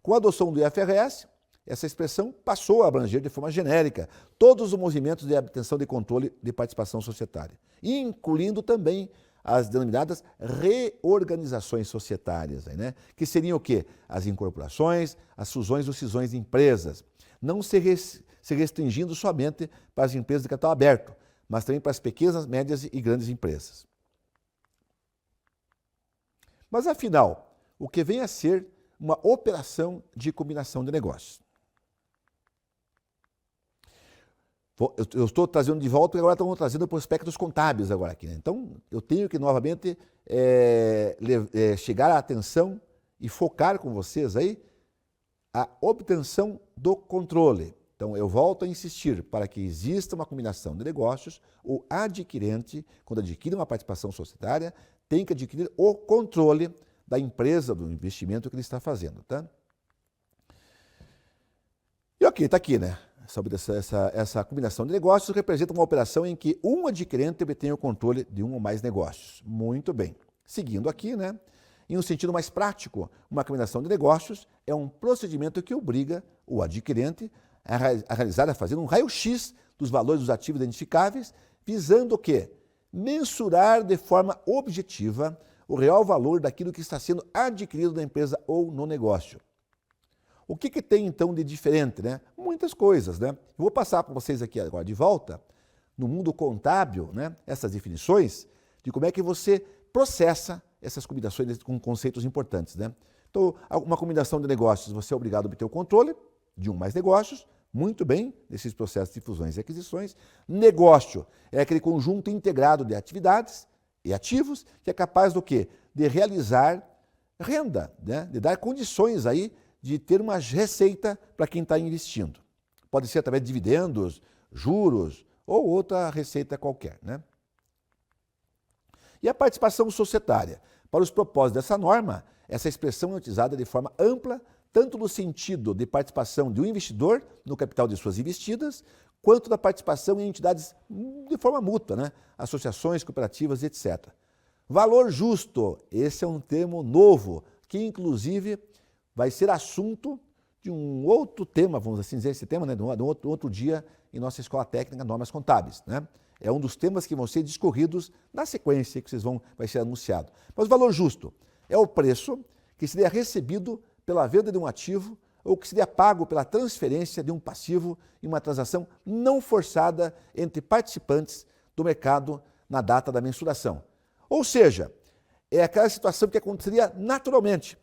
Com a adoção do IFRS, essa expressão passou a abranger de forma genérica todos os movimentos de obtenção de controle de participação societária, incluindo também as denominadas reorganizações societárias, né? Que seriam o quê? As incorporações, as fusões ou cisões de empresas, não se restringindo somente para as empresas de capital aberto, mas também para as pequenas, médias e grandes empresas. Mas, afinal, o que vem a ser uma operação de combinação de negócios? Eu estou trazendo de volta e agora estamos trazendo prospectos contábeis agora aqui, né? Então, eu tenho que novamente chegar à atenção e focar com vocês aí a obtenção do controle. Então, eu volto a insistir, para que exista uma combinação de negócios, o adquirente, quando adquire uma participação societária, tem que adquirir o controle da empresa, do investimento que ele está fazendo, tá? E ok, está aqui, né? Sobre essa combinação de negócios representa uma operação em que um adquirente obtém o controle de um ou mais negócios. Muito bem. Seguindo aqui, né? Em um sentido mais prático, uma combinação de negócios é um procedimento que obriga o adquirente a realizar, a fazer um raio-x dos valores dos ativos identificáveis, visando o quê? Mensurar de forma objetiva o real valor daquilo que está sendo adquirido na empresa ou no negócio. O que tem, então, de diferente, né? Muitas coisas, né? Eu vou passar para vocês aqui agora de volta, no mundo contábil, né? Essas definições de como é que você processa essas combinações com conceitos importantes, né? Então, uma combinação de negócios, você é obrigado a obter o controle de um ou mais negócios, muito bem, nesses processos de fusões e aquisições. Negócio é aquele conjunto integrado de atividades e ativos que é capaz do quê? De realizar renda, né? De dar condições aí de ter uma receita para quem está investindo. Pode ser através de dividendos, juros ou outra receita qualquer, né? E a participação societária? Para os propósitos dessa norma, essa expressão é utilizada de forma ampla, tanto no sentido de participação de um investidor no capital de suas investidas, quanto da participação em entidades de forma mútua, né? Associações, cooperativas, etc. Valor justo, esse é um termo novo, que inclusive vai ser assunto de um outro tema, vamos assim dizer, esse tema, né, de um outro dia em nossa Escola Técnica Normas Contábeis, né? É um dos temas que vão ser discorridos na sequência que vai ser anunciado. Mas o valor justo é o preço que seria recebido pela venda de um ativo ou que seria pago pela transferência de um passivo em uma transação não forçada entre participantes do mercado na data da mensuração. Ou seja, é aquela situação que aconteceria naturalmente.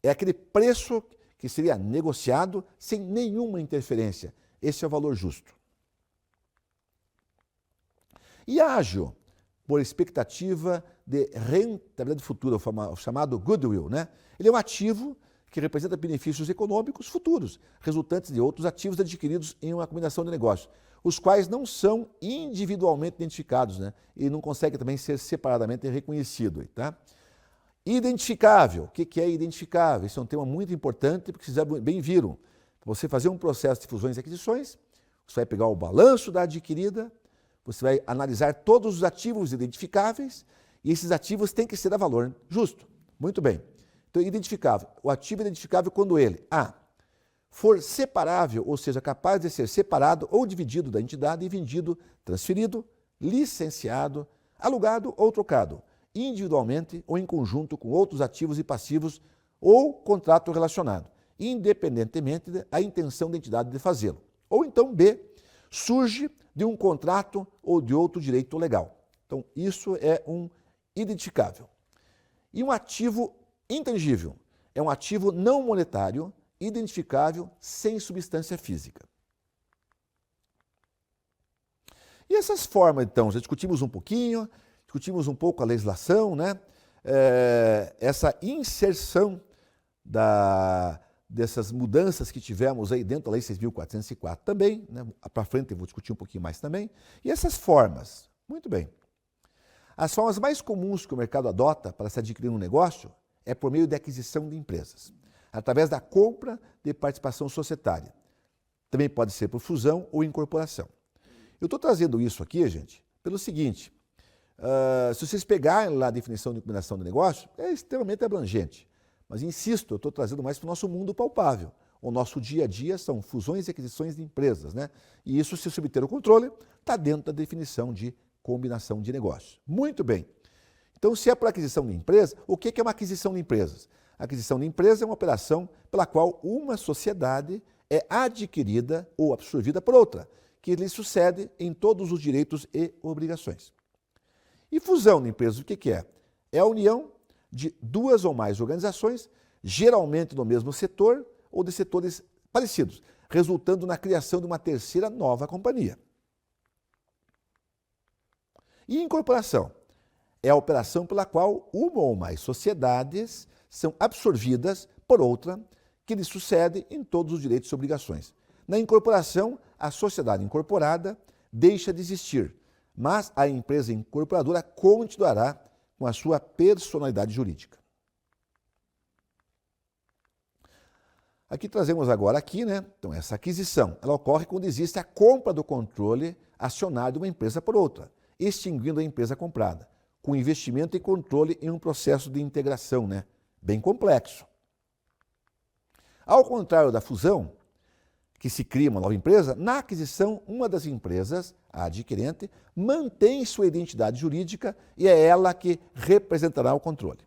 É aquele preço que seria negociado sem nenhuma interferência. Esse é o valor justo. E ágil, por expectativa de rentabilidade futura, o chamado goodwill, né? Ele é um ativo que representa benefícios econômicos futuros, resultantes de outros ativos adquiridos em uma combinação de negócios, os quais não são individualmente identificados, né? E não conseguem também ser separadamente reconhecidos, tá? Identificável. O que é identificável? Isso é um tema muito importante, porque vocês bem viram. Você fazer um processo de fusões e aquisições, você vai pegar o balanço da adquirida, você vai analisar todos os ativos identificáveis e esses ativos têm que ser a valor justo. Muito bem. Então, identificável. O ativo é identificável quando ele, A, for separável, ou seja, capaz de ser separado ou dividido da entidade e vendido, transferido, licenciado, alugado ou trocado, individualmente ou em conjunto com outros ativos e passivos ou contrato relacionado, independentemente da intenção da entidade de fazê-lo. Ou então, B, surge de um contrato ou de outro direito legal. Então, isso é um identificável. E um ativo intangível é um ativo não monetário, identificável, sem substância física. E essas formas, então, já discutimos um pouquinho, discutimos um pouco a legislação, né? Essa inserção dessas mudanças que tivemos aí dentro da Lei 6.404 também, né? Para frente eu vou discutir um pouquinho mais também. E essas formas, muito bem. As formas mais comuns que o mercado adota para se adquirir um negócio é por meio de aquisição de empresas, através da compra de participação societária. Também pode ser por fusão ou incorporação. Eu estou trazendo isso aqui, gente, pelo seguinte, se vocês pegarem lá a definição de combinação de negócio, é extremamente abrangente. Mas, insisto, eu estou trazendo mais para o nosso mundo palpável. O nosso dia a dia são fusões e aquisições de empresas, né? E isso, se submeter ao controle, está dentro da definição de combinação de negócio. Muito bem. Então, se é por aquisição de empresa, o que é uma aquisição de empresas? A aquisição de empresa é uma operação pela qual uma sociedade é adquirida ou absorvida por outra, que lhe sucede em todos os direitos e obrigações. E fusão de empresas, o que é? É a união de duas ou mais organizações, geralmente no mesmo setor ou de setores parecidos, resultando na criação de uma terceira nova companhia. E incorporação é a operação pela qual uma ou mais sociedades são absorvidas por outra que lhe sucede em todos os direitos e obrigações. Na incorporação, a sociedade incorporada deixa de existir, mas a empresa incorporadora continuará com a sua personalidade jurídica. Aqui trazemos agora né? Então, essa aquisição, ela ocorre quando existe a compra do controle acionário de uma empresa por outra, extinguindo a empresa comprada, com investimento e controle em um processo de integração, né? Bem complexo. Ao contrário da fusão, que se cria uma nova empresa, na aquisição, uma das empresas, a adquirente, mantém sua identidade jurídica e é ela que representará o controle.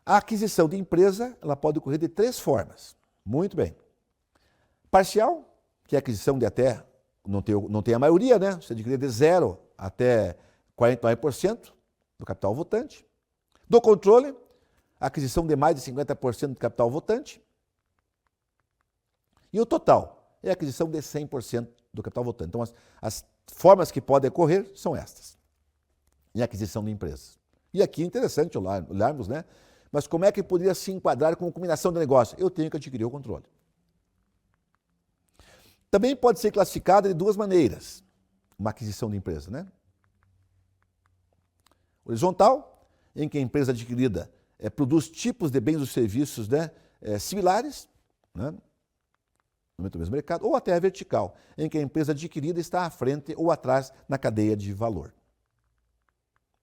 A aquisição de empresa, ela pode ocorrer de três formas. Muito bem. Parcial, que é a aquisição de até, não tem a maioria, né? Você adquirir de 0 até 49% do capital votante. Do controle, a aquisição de mais de 50% do capital votante. E o total é a aquisição de 100% do capital votante. Então, as formas que podem ocorrer são estas, em aquisição de empresas. E aqui é interessante olharmos, né? Mas como é que poderia se enquadrar como combinação de negócio? Eu tenho que adquirir o controle. Também pode ser classificada de duas maneiras, uma aquisição de empresa, né? Horizontal, em que a empresa adquirida produz tipos de bens ou serviços, né, similares, né, no mesmo mercado, ou até a vertical, em que a empresa adquirida está à frente ou atrás na cadeia de valor.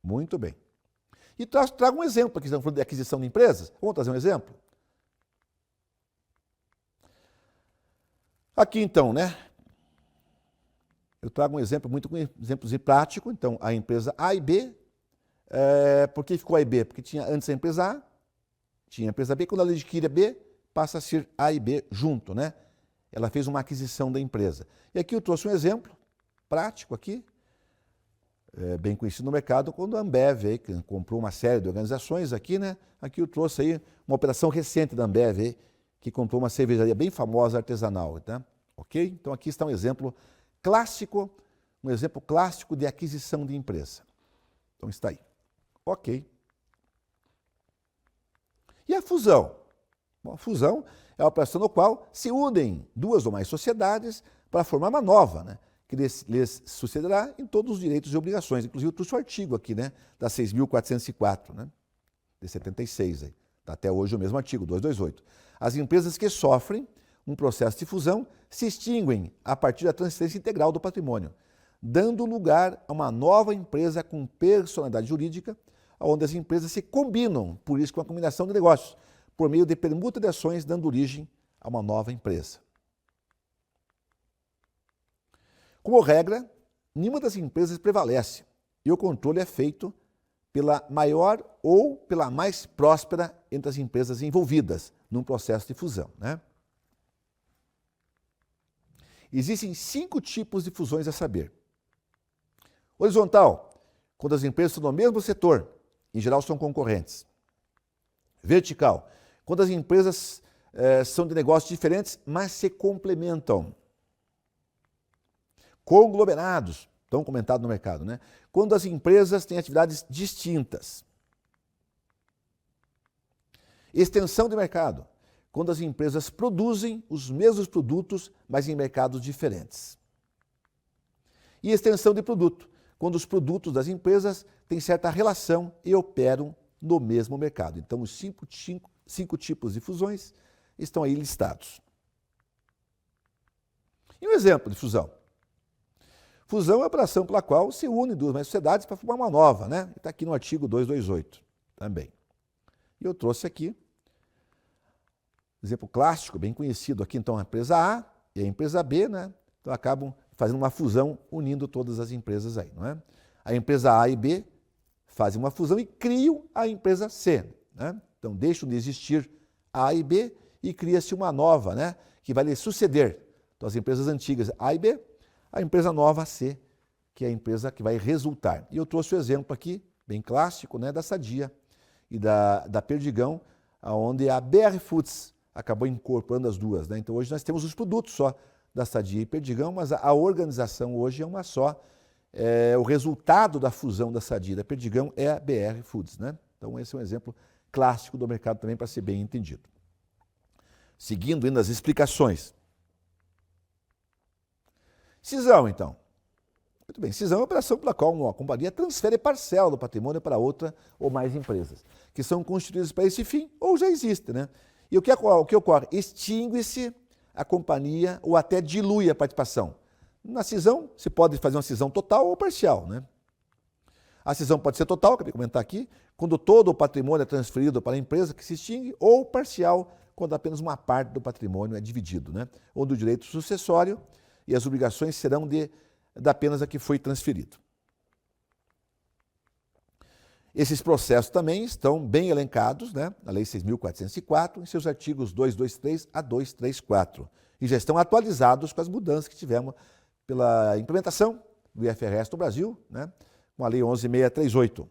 Muito bem. E trago um exemplo aqui, estamos falando de aquisição de empresas. Vamos trazer um exemplo? Aqui então, né? Eu trago um exemplo muito prático. Então, a empresa A e B Por que ficou A e B? Porque tinha antes a empresa A, tinha a empresa B, quando ela adquire a B, passa a ser A e B junto, né? Ela fez uma aquisição da empresa. E aqui eu trouxe um exemplo prático aqui, bem conhecido no mercado, quando a Ambev aí, que comprou uma série de organizações aqui, né? Aqui eu trouxe aí uma operação recente da Ambev aí, que comprou uma cervejaria bem famosa, artesanal, tá? Ok? Então aqui está um exemplo clássico de aquisição de empresa. Então está aí. Ok. E a fusão? Bom, a fusão é a operação no qual se unem duas ou mais sociedades para formar uma nova, né? Que lhes sucederá em todos os direitos e obrigações. Inclusive, eu trouxe o artigo aqui, né? Da 6.404, né? De 76. Aí. Tá até hoje o mesmo artigo, 228. As empresas que sofrem um processo de fusão se extinguem a partir da transferência integral do patrimônio, dando lugar a uma nova empresa com personalidade jurídica, onde as empresas se combinam, por isso com a combinação de negócios, por meio de permuta de ações, dando origem a uma nova empresa. Como regra, nenhuma das empresas prevalece e o controle é feito pela maior ou pela mais próspera entre as empresas envolvidas num processo de fusão, né? Existem 5 tipos de fusões a saber. Horizontal, quando as empresas estão no mesmo setor, em geral são concorrentes. Vertical, quando as empresas são de negócios diferentes, mas se complementam. Conglomerados, tão comentado no mercado, né? Quando as empresas têm atividades distintas. Extensão de mercado, quando as empresas produzem os mesmos produtos, mas em mercados diferentes. E extensão de produto, quando os produtos das empresas têm certa relação e operam no mesmo mercado. Então, os cinco tipos de fusões estão aí listados. E um exemplo de fusão? Fusão é a operação pela qual se une duas ou mais sociedades para formar uma nova, né? Está aqui no artigo 228 também. E eu trouxe aqui exemplo clássico, bem conhecido aqui, então, a empresa A e a empresa B, né? Então, acabam fazendo uma fusão, unindo todas as empresas aí, não é? A empresa A e B fazem uma fusão e criam a empresa C, né? Então, deixam de existir A e B e cria-se uma nova, né? Que vai lhe suceder. Então, as empresas antigas A e B, a empresa nova C, que é a empresa que vai resultar. E eu trouxe o exemplo aqui, bem clássico, né? Da Sadia e da Perdigão, onde a BR Foods acabou incorporando as duas, né? Então hoje nós temos os produtos só da Sadia e Perdigão, mas a organização hoje é uma só. O resultado da fusão da Sadia e da Perdigão é a BR Foods, né? Então esse é um exemplo clássico do mercado também para ser bem entendido. Seguindo ainda as explicações. Cisão, então. Muito bem, cisão é a operação pela qual uma companhia transfere parcela do patrimônio para outra ou mais empresas, que são constituídas para esse fim ou já existem, né? E o que ocorre? Extingue-se a companhia ou até dilui a participação. Na cisão, se pode fazer uma cisão total ou parcial, né? A cisão pode ser total, acabei de comentar aqui, quando todo o patrimônio é transferido para a empresa que se extingue, ou parcial, quando apenas uma parte do patrimônio é dividido, né? Onde o direito sucessório e as obrigações serão da apenas a que foi transferido. Esses processos também estão bem elencados, né, na Lei 6.404, em seus artigos 223 a 234, e já estão atualizados com as mudanças que tivemos pela implementação do IFRS no Brasil, né, com a Lei 11.638.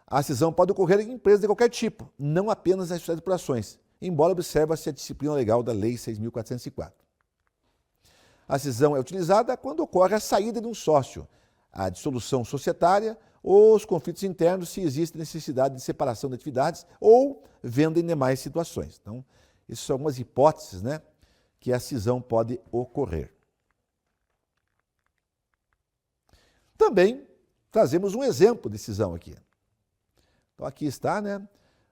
A cisão pode ocorrer em empresas de qualquer tipo, não apenas nas sociedades por ações, embora observe-se a disciplina legal da Lei 6.404. A cisão é utilizada quando ocorre a saída de um sócio, a dissolução societária ou os conflitos internos, se existe necessidade de separação de atividades ou venda em demais situações. Então, essas são algumas hipóteses, né, que a cisão pode ocorrer. Também trazemos um exemplo de cisão aqui. Então, aqui está, né,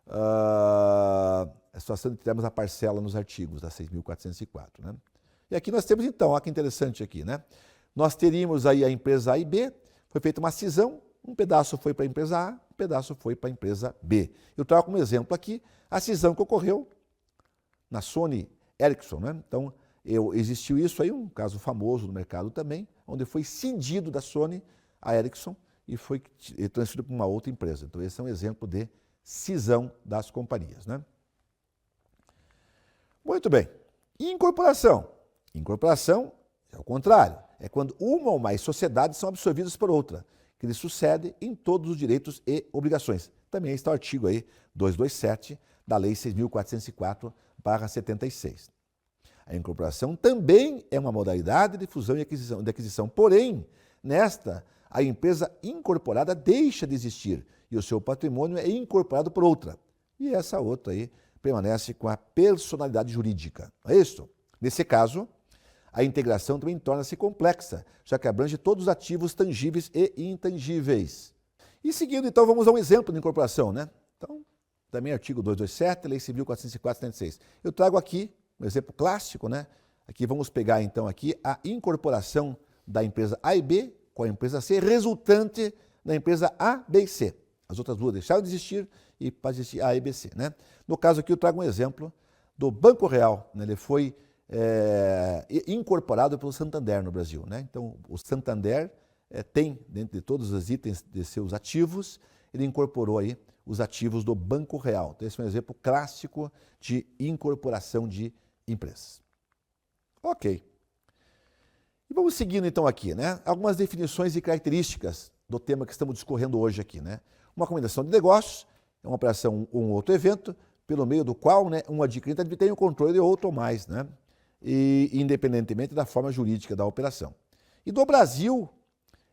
a situação de que tivemos a parcela nos artigos da 6.404, né? E aqui nós temos, então, olha que interessante aqui, né? Nós teríamos aí a empresa A e B, foi feita uma cisão, um pedaço foi para a empresa A, um pedaço foi para a empresa B. Eu trago como exemplo aqui a cisão que ocorreu na Sony Ericsson, né? Então, existiu isso aí, um caso famoso no mercado também, onde foi cindido da Sony a Ericsson e foi transferido para uma outra empresa. Então, esse é um exemplo de cisão das companhias, né? Muito bem. E incorporação? Incorporação é o contrário. É quando uma ou mais sociedades são absorvidas por outra, que lhe sucede em todos os direitos e obrigações. Também está o artigo aí 227 da Lei 6.404/76. A incorporação também é uma modalidade de fusão e aquisição. Porém, nesta, a empresa incorporada deixa de existir e o seu patrimônio é incorporado por outra. E essa outra aí permanece com a personalidade jurídica. Não é isso? Nesse caso, a integração também torna-se complexa, já que abrange todos os ativos tangíveis e intangíveis. E seguindo, então, vamos a um exemplo de incorporação, né? Então, também artigo 227, Lei Civil 404/76. Eu trago aqui um exemplo clássico, né? Aqui vamos pegar, então, aqui a incorporação da empresa A e B com a empresa C, resultante da empresa A, B e C. As outras duas deixaram de existir e pode existir A, E, B, C, né? No caso aqui, eu trago um exemplo do Banco Real, né? Ele foi incorporado pelo Santander no Brasil, né? Então, o Santander tem, dentro de todos os itens de seus ativos, ele incorporou aí os ativos do Banco Real. Então, esse é um exemplo clássico de incorporação de empresas. Ok. E vamos seguindo então aqui, né? Algumas definições e características do tema que estamos discorrendo hoje aqui, né? Uma combinação de negócios é uma operação ou um outro evento pelo meio do qual, né, um adquirente tem o controle de outro ou mais, né? E independentemente da forma jurídica da operação. E do Brasil,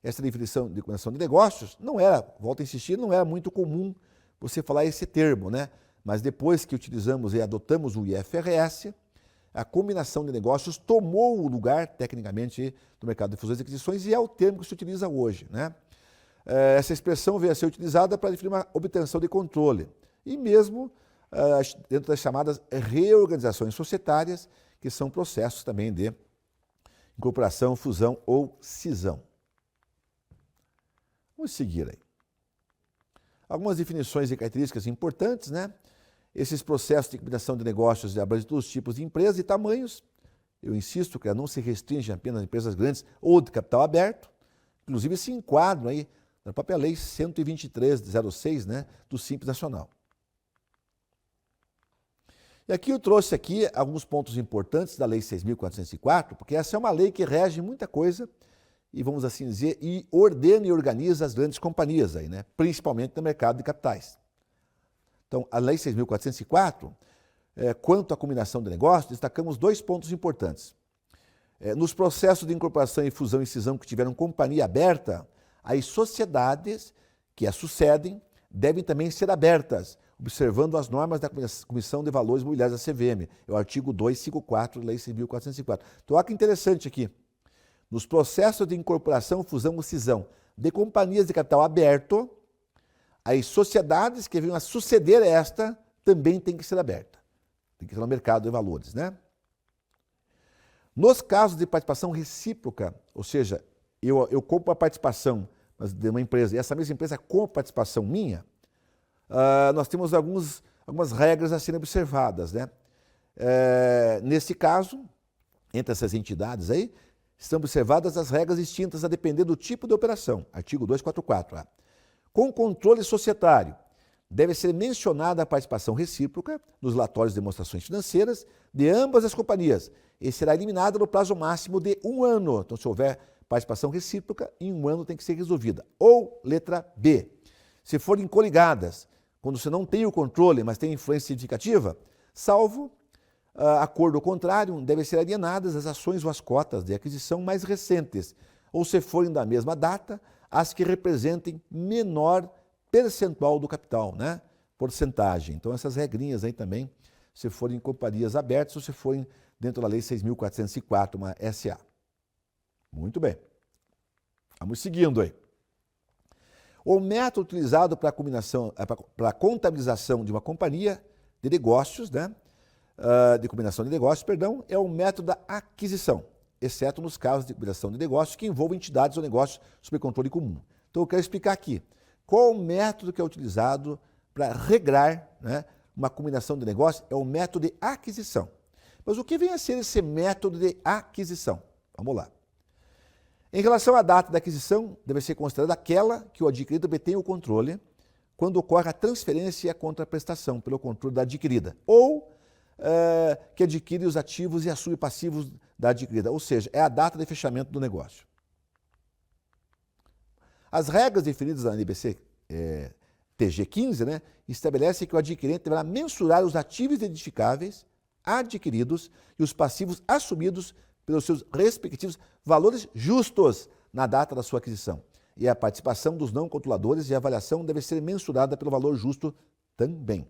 essa definição de combinação de negócios não era, volto a insistir, não era muito comum você falar esse termo, né? Mas depois que utilizamos e adotamos o IFRS, a combinação de negócios tomou o lugar, tecnicamente, do mercado de fusões e aquisições e é o termo que se utiliza hoje, né? Essa expressão veio a ser utilizada para definir uma obtenção de controle e mesmo dentro das chamadas reorganizações societárias, que são processos também de incorporação, fusão ou cisão. Vamos seguir aí. Algumas definições e características importantes, né? Esses processos de combinação de negócios abrangem todos os tipos de empresas e tamanhos. Eu insisto que não se restringe apenas a empresas grandes ou de capital aberto. Inclusive se enquadram aí na própria Lei 123/06, né, do Simples Nacional. E aqui eu trouxe aqui alguns pontos importantes da Lei 6.404, porque essa é uma lei que rege muita coisa e, vamos assim dizer, e ordena e organiza as grandes companhias aí, né? Principalmente no mercado de capitais. Então, a Lei 6.404, quanto à combinação de negócios, destacamos dois pontos importantes. Nos processos de incorporação e fusão e cisão que tiveram companhia aberta, as sociedades que a sucedem devem também ser abertas, observando as normas da Comissão de Valores Mobiliários da CVM, é o artigo 254 da Lei 6.404. Então, olha que interessante aqui. Nos processos de incorporação, fusão ou cisão de companhias de capital aberto, as sociedades que venham a suceder esta também têm que ser abertas. Tem que ser no mercado de valores, né? Nos casos de participação recíproca, ou seja, eu compro a participação de uma empresa e essa mesma empresa compra a participação minha, nós temos algumas regras a serem observadas, né? Nesse caso, entre essas entidades aí, estão observadas as regras distintas a depender do tipo de operação. Artigo 244. Com controle societário, deve ser mencionada a participação recíproca nos relatórios de demonstrações financeiras de ambas as companhias e será eliminada no prazo máximo de 1 ano. Então, se houver participação recíproca, em 1 ano tem que ser resolvida. Ou, letra B, se forem coligadas, quando você não tem o controle, mas tem influência significativa, salvo acordo contrário, devem ser alienadas as ações ou as cotas de aquisição mais recentes, ou se forem da mesma data, as que representem menor percentual do capital, né? Porcentagem. Então, essas regrinhas aí também, se forem companhias abertas ou se forem dentro da Lei 6.404, uma SA. Muito bem. Vamos seguindo aí. O método utilizado para a contabilização de uma companhia de negócios, né? De combinação de negócios, perdão, é o método da aquisição, exceto nos casos de combinação de negócios que envolvam entidades ou negócios sob controle comum. Então, eu quero explicar aqui qual o método que é utilizado para regrar, né, uma combinação de negócios. É o método de aquisição. Mas o que vem a ser esse método de aquisição? Vamos lá. Em relação à data da aquisição, deve ser considerada aquela que o adquirido obtém o controle quando ocorre a transferência e a contraprestação pelo controle da adquirida, ou que adquire os ativos e assume passivos da adquirida, ou seja, é a data de fechamento do negócio. As regras definidas na NBC TG 15, né, estabelecem que o adquirente deverá mensurar os ativos identificáveis adquiridos e os passivos assumidos pelos seus respectivos valores justos na data da sua aquisição. E a participação dos não controladores e a avaliação deve ser mensurada pelo valor justo também.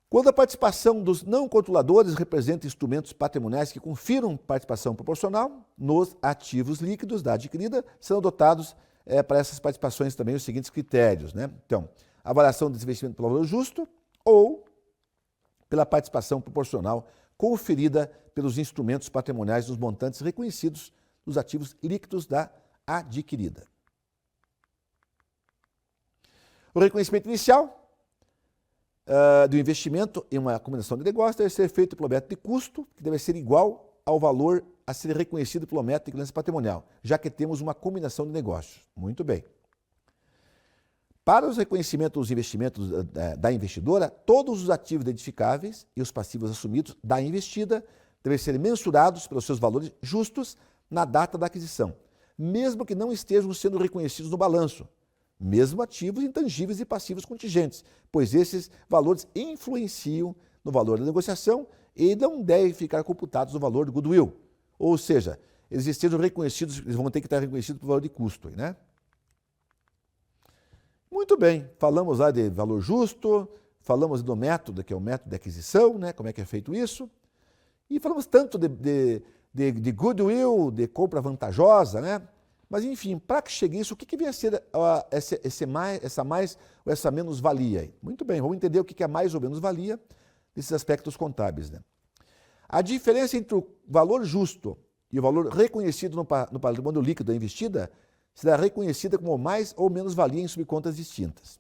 Quando a participação dos não controladores representa instrumentos patrimoniais que confiram participação proporcional nos ativos líquidos da adquirida, serão adotados para essas participações também os seguintes critérios, né? Então, avaliação desse investimento pelo valor justo ou pela participação proporcional conferida pelos instrumentos patrimoniais dos montantes reconhecidos nos ativos líquidos da adquirida. O reconhecimento inicial do investimento em uma combinação de negócios deve ser feito pelo método de custo, que deve ser igual ao valor a ser reconhecido pelo método de equivalência patrimonial, já que temos uma combinação de negócios. Muito bem. Para os reconhecimentos dos investimentos da investidora, todos os ativos identificáveis e os passivos assumidos da investida devem ser mensurados pelos seus valores justos na data da aquisição, mesmo que não estejam sendo reconhecidos no balanço, mesmo ativos intangíveis e passivos contingentes, pois esses valores influenciam no valor da negociação e não devem ficar computados no valor do goodwill. Ou seja, eles estejam reconhecidos, eles vão ter que estar reconhecidos pelo valor de custo, né? Muito bem, falamos lá de valor justo, falamos do método, que é o método de aquisição, né? Como é que é feito isso, e falamos tanto de goodwill, de compra vantajosa, né? Mas, enfim, para que chegue isso, o que vem a ser essa mais ou essa menos-valia? Muito bem, vamos entender o que é mais ou menos-valia desses aspectos contábeis, né? A diferença entre o valor justo e o valor reconhecido no patrimônio líquido da investida será reconhecida como mais ou menos-valia em subcontas distintas.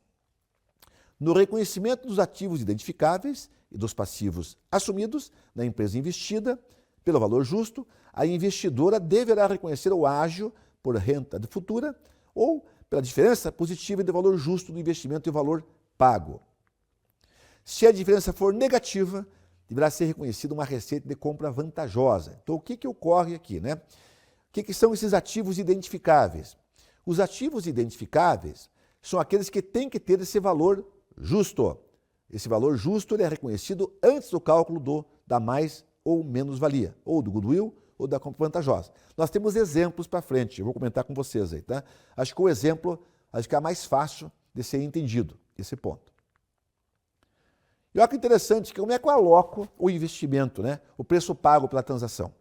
No reconhecimento dos ativos identificáveis e dos passivos assumidos na empresa investida pelo valor justo, a investidora deverá reconhecer o ágio por renta futura ou pela diferença positiva entre o valor justo do investimento e o valor pago. Se a diferença for negativa, deverá ser reconhecida uma receita de compra vantajosa. Então, o que ocorre aqui, né? O que são esses ativos identificáveis? Os ativos identificáveis são aqueles que têm que ter esse valor justo. Esse valor justo ele é reconhecido antes do cálculo da mais ou menos-valia, ou do goodwill, ou da compra vantajosa. Nós temos exemplos para frente, eu vou comentar com vocês aí, tá? Acho que o exemplo, é mais fácil de ser entendido, esse ponto. E olha que interessante, como é que eu aloco o investimento, né? O preço pago pela transação.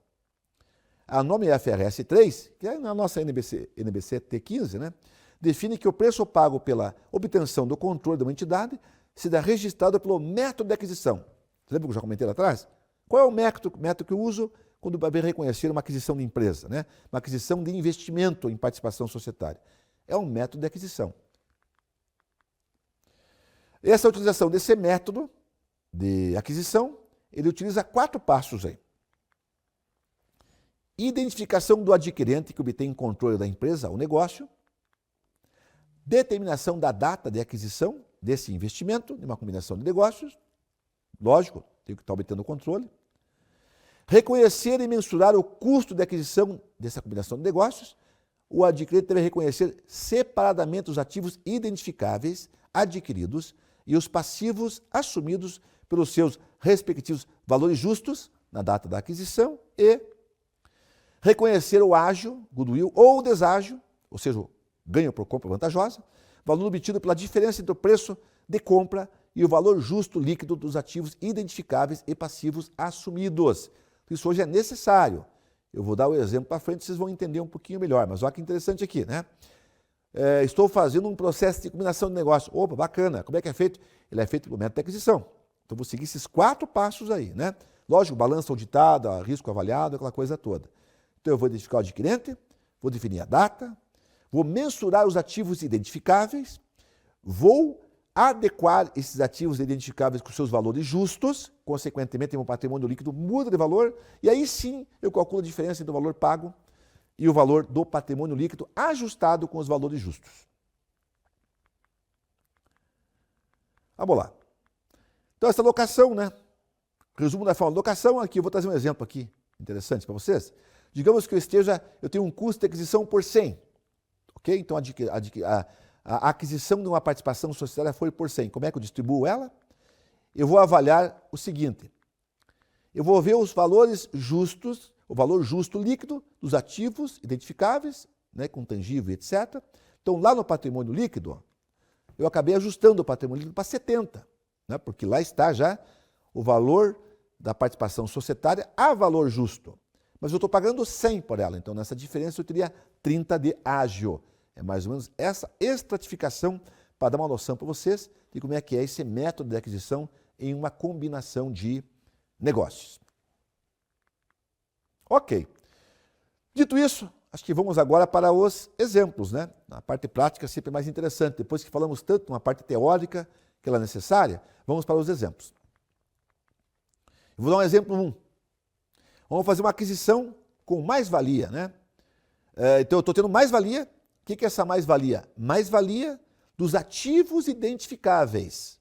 A norma IFRS 3, que é na nossa NBC T15, né? Define que o preço pago pela obtenção do controle de uma entidade será registrado pelo método de aquisição. Você lembra que eu já comentei lá atrás? Qual é o método que eu uso quando vai reconhecer uma aquisição de empresa, né? Uma aquisição de investimento em participação societária? É um método de aquisição. Essa utilização desse método de aquisição, ele utiliza 4 passos aí. Identificação do adquirente que obtém controle da empresa ou negócio, determinação da data de aquisição desse investimento, em uma combinação de negócios, lógico, tem que estar obtendo o controle, reconhecer e mensurar o custo de aquisição dessa combinação de negócios, o adquirente deve reconhecer separadamente os ativos identificáveis adquiridos e os passivos assumidos pelos seus respectivos valores justos na data da aquisição e reconhecer o ágio, goodwill ou deságio, ou seja, o ganho por compra vantajosa, valor obtido pela diferença entre o preço de compra e o valor justo líquido dos ativos identificáveis e passivos assumidos. Isso hoje é necessário. Eu vou dar o exemplo para frente, vocês vão entender um pouquinho melhor, mas olha que interessante aqui, né? Estou fazendo um processo de combinação de negócio. Opa, bacana. Como é que é feito? Ele é feito pelo método de aquisição. Então, vou seguir esses 4 passos aí, né? Lógico, balança auditada, risco avaliado, aquela coisa toda. Então, eu vou identificar o adquirente, vou definir a data, vou mensurar os ativos identificáveis, vou adequar esses ativos identificáveis com seus valores justos, consequentemente, meu patrimônio líquido muda de valor, e aí sim eu calculo a diferença entre o valor pago e o valor do patrimônio líquido ajustado com os valores justos. Vamos lá. Então, essa locação, né? Resumo da forma de locação, aqui eu vou trazer um exemplo aqui, interessante para vocês. Digamos que eu tenho um custo de aquisição por 100, ok? Então, a aquisição de uma participação societária foi por 100. Como é que eu distribuo ela? Eu vou avaliar o seguinte, eu vou ver os valores justos, o valor justo líquido dos ativos identificáveis, né, com tangível, etc. Então, lá no patrimônio líquido, eu acabei ajustando o patrimônio líquido para 70, né, porque lá está já o valor da participação societária a valor justo. Mas eu estou pagando 100 por ela, então nessa diferença eu teria 30 de ágio. É mais ou menos essa estratificação para dar uma noção para vocês de como é que é esse método de aquisição em uma combinação de negócios. Ok. Dito isso, acho que vamos agora para os exemplos, né? A parte prática sempre é mais interessante. Depois que falamos tanto uma parte teórica que ela é necessária, vamos para os exemplos. Eu vou dar um exemplo 1. Vamos fazer uma aquisição com mais-valia, né? Então eu estou tendo mais-valia. O que é essa mais-valia? Mais-valia dos ativos identificáveis.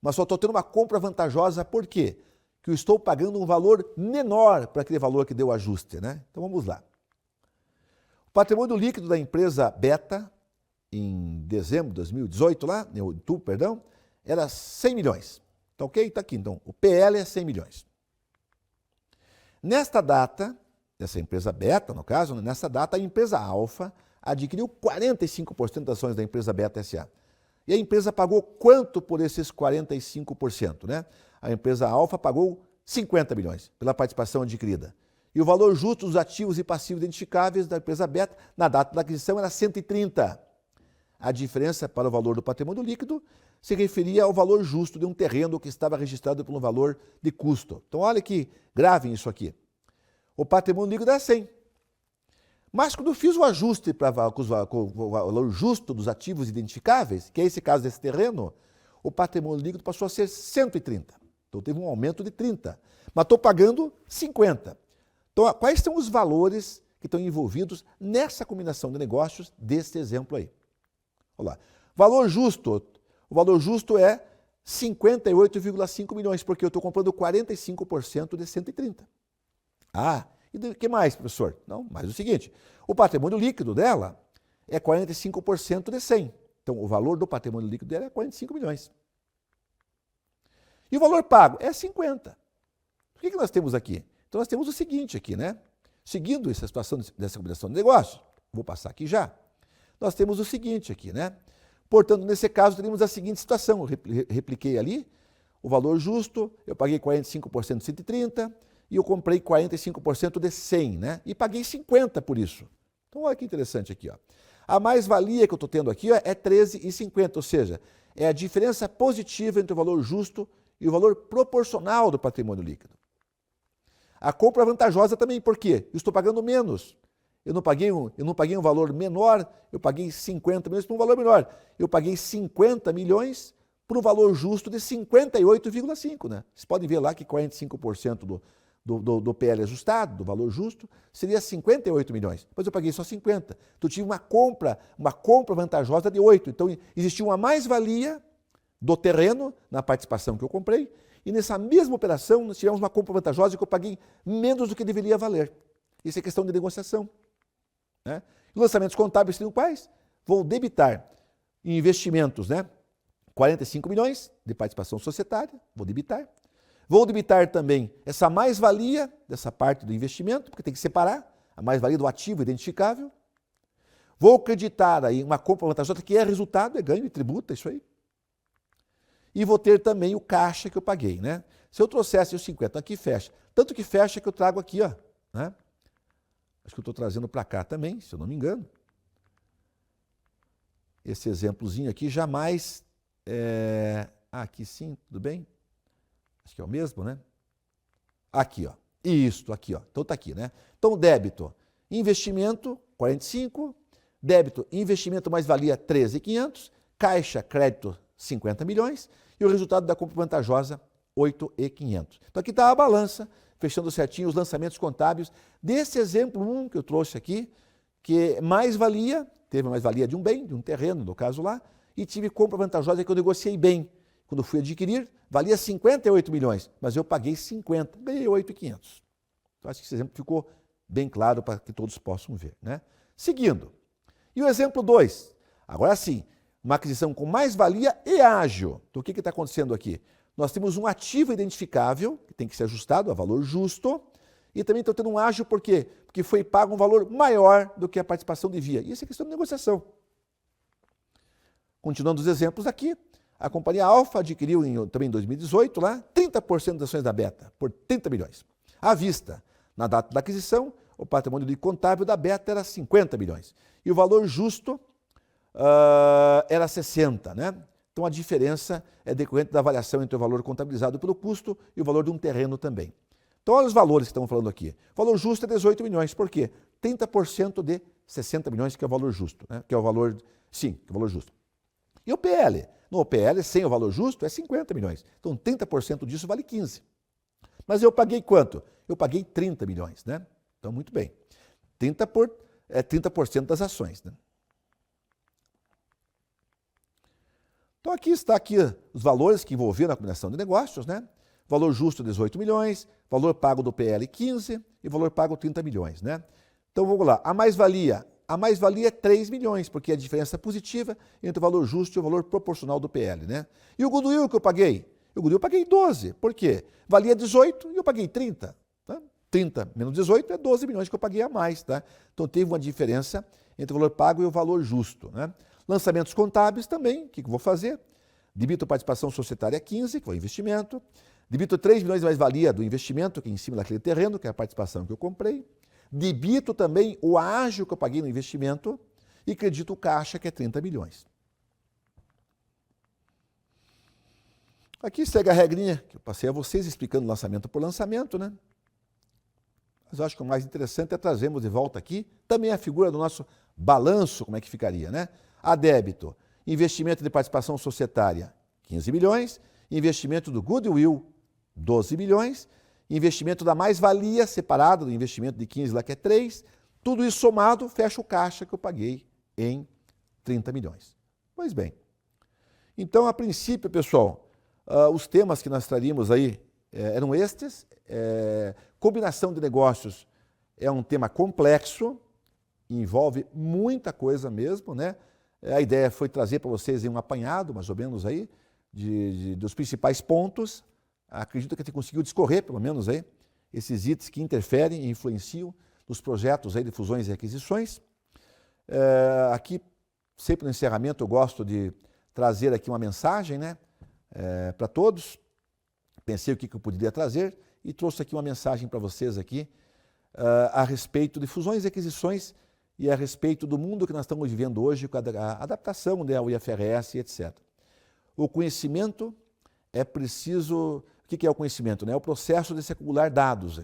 Mas só estou tendo uma compra vantajosa, por quê? Que eu estou pagando um valor menor para aquele valor que deu o ajuste, né? Então vamos lá. O patrimônio líquido da empresa Beta, em dezembro de 2018, em outubro, perdão, era 100 milhões. Tá ok? Está aqui, então. O PL é 100 milhões. Nesta data, dessa empresa Beta, no caso, nessa data, a empresa Alfa adquiriu 45% das ações da empresa Beta S.A. E a empresa pagou quanto por esses 45%? Né? A empresa Alfa pagou 50 milhões pela participação adquirida. E o valor justo dos ativos e passivos identificáveis da empresa Beta, na data da aquisição, era 130. A diferença para o valor do patrimônio líquido se referia ao valor justo de um terreno que estava registrado por um valor de custo. Então, olha que gravem isso aqui. O patrimônio líquido é 100. Mas quando eu fiz o ajuste com o valor justo dos ativos identificáveis, que é esse caso desse terreno, o patrimônio líquido passou a ser 130. Então, teve um aumento de 30. Mas estou pagando 50. Então, quais são os valores que estão envolvidos nessa combinação de negócios desse exemplo aí? Olha lá. O valor justo é 58,5 milhões, porque eu estou comprando 45% de 130. Ah, e o que mais, professor? Não, mais o seguinte, o patrimônio líquido dela é 45% de 100. Então, o valor do patrimônio líquido dela é 45 milhões. E o valor pago é 50. O que nós temos aqui? Então, nós temos o seguinte aqui, né? Seguindo essa situação dessa combinação de negócios, vou passar aqui já, nós temos o seguinte aqui, né? Portanto, nesse caso, teríamos a seguinte situação, eu repliquei ali, o valor justo, eu paguei 45% de 130 e eu comprei 45% de 100, né? E paguei 50 por isso. Então, olha que interessante aqui, ó. A mais-valia que eu estou tendo aqui, ó, é 13,50, ou seja, é a diferença positiva entre o valor justo e o valor proporcional do patrimônio líquido. A compra vantajosa também, por quê? Eu estou pagando menos. Eu não paguei um valor menor, eu paguei 50 milhões por um valor menor. Eu paguei 50 milhões por um valor justo de 58,5, né? Vocês podem ver lá que 45% do PL ajustado, do valor justo, seria 58 milhões. Depois eu paguei só 50. Então eu tive uma compra vantajosa de 8. Então existia uma mais-valia do terreno na participação que eu comprei, e nessa mesma operação nós tivemos uma compra vantajosa que eu paguei menos do que deveria valer. Isso é questão de negociação. Né? Os lançamentos contábeis seriam quais? Vou debitar em investimentos, né? 45 milhões de participação societária, vou debitar. Vou debitar também essa mais-valia dessa parte do investimento, porque tem que separar a mais-valia do ativo identificável. Vou creditar aí uma compra vantajosa que é resultado, é ganho e tributa, isso aí. E vou ter também o caixa que eu paguei, né? Se eu trouxesse os 50, aqui fecha. Tanto que fecha que eu trago aqui, ó, né? Acho que eu estou trazendo para cá também, se eu não me engano. Esse exemplozinho aqui jamais... aqui sim, tudo bem? Acho que é o mesmo, né? Aqui, ó. Isto, aqui, ó. Então tá aqui, né? Então, débito, investimento, 45. Débito, investimento mais valia, 13.500. Caixa, crédito, 50 milhões. E o resultado da compra vantajosa, 8.500. Então, aqui está a balança, fechando certinho os lançamentos contábeis desse exemplo 1 que eu trouxe aqui, que mais-valia, teve mais-valia de um bem, de um terreno, no caso lá, e tive compra vantajosa que eu negociei bem. Quando fui adquirir, valia 58 milhões, mas eu paguei 50, ganhei 8.500. Então, acho que esse exemplo ficou bem claro para que todos possam ver, né? Seguindo. E o exemplo 2. Agora sim, uma aquisição com mais-valia e ágil. Então, o que está acontecendo aqui? Nós temos um ativo identificável, que tem que ser ajustado a valor justo, e também estou tendo um ágil por quê? Porque foi pago um valor maior do que a participação devia. E isso é questão de negociação. Continuando os exemplos aqui, a companhia Alfa adquiriu também em 2018 lá 30% das ações da Beta por 30 milhões. À vista, na data da aquisição, o patrimônio líquido contábil da Beta era 50 milhões. E o valor justo era 60, né? Então a diferença é decorrente da variação entre o valor contabilizado pelo custo e o valor de um terreno também. Então olha os valores que estamos falando aqui. O valor justo é 18 milhões, por quê? 30% de 60 milhões, que é o valor justo, né? Que é o valor, sim, que é o valor justo. E o PL? No PL, sem o valor justo, é 50 milhões. Então 30% disso vale 15. Mas eu paguei quanto? Eu paguei 30 milhões, né? Então muito bem. 30% das ações, né? Então aqui está os valores que envolveram a combinação de negócios, né? Valor justo 18 milhões, valor pago do PL 15 e valor pago 30 milhões, né? Então vamos lá, a mais-valia é 3 milhões, porque é a diferença positiva entre o valor justo e o valor proporcional do PL, né? E o goodwill que eu paguei? O goodwill eu paguei 12, por quê? Valia 18 e eu paguei 30, tá? 30 menos 18 é 12 milhões que eu paguei a mais, tá? Então teve uma diferença entre o valor pago e o valor justo, né? Lançamentos contábeis também, o que eu vou fazer? Debito participação societária 15, que foi investimento. Debito 3 milhões de mais-valia do investimento, que é em cima daquele terreno, que é a participação que eu comprei. Debito também o ágio que eu paguei no investimento. E credito o caixa, que é 30 milhões. Aqui segue a regrinha que eu passei a vocês, explicando lançamento por lançamento, né? Mas eu acho que o mais interessante é trazermos de volta aqui também a figura do nosso balanço, como é que ficaria, né? A débito, investimento de participação societária, 15 milhões, investimento do goodwill, 12 milhões, investimento da mais-valia separado do investimento de 15 lá que é 3, tudo isso somado fecha o caixa que eu paguei em 30 milhões. Pois bem, então a princípio, pessoal, os temas que nós traríamos aí eram estes. Combinação de negócios é um tema complexo, envolve muita coisa mesmo, né? A ideia foi trazer para vocês um apanhado, mais ou menos aí, dos principais pontos. Acredito que a gente conseguiu discorrer, pelo menos aí, esses itens que interferem e influenciam nos projetos aí de fusões e aquisições. Aqui, sempre no encerramento, eu gosto de trazer aqui uma mensagem, né, para todos. Pensei o que eu poderia trazer e trouxe aqui uma mensagem para vocês aqui a respeito de fusões e aquisições e a respeito do mundo que nós estamos vivendo hoje com a adaptação ao IFRS, etc. O conhecimento é preciso... O que é o conhecimento? É o processo de se acumular dados.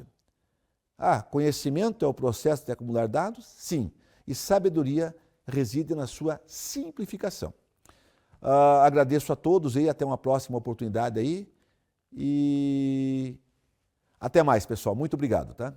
Conhecimento é o processo de acumular dados? Sim. E sabedoria reside na sua simplificação. Agradeço a todos e até uma próxima oportunidade aí. E até mais, pessoal. Muito obrigado, tá?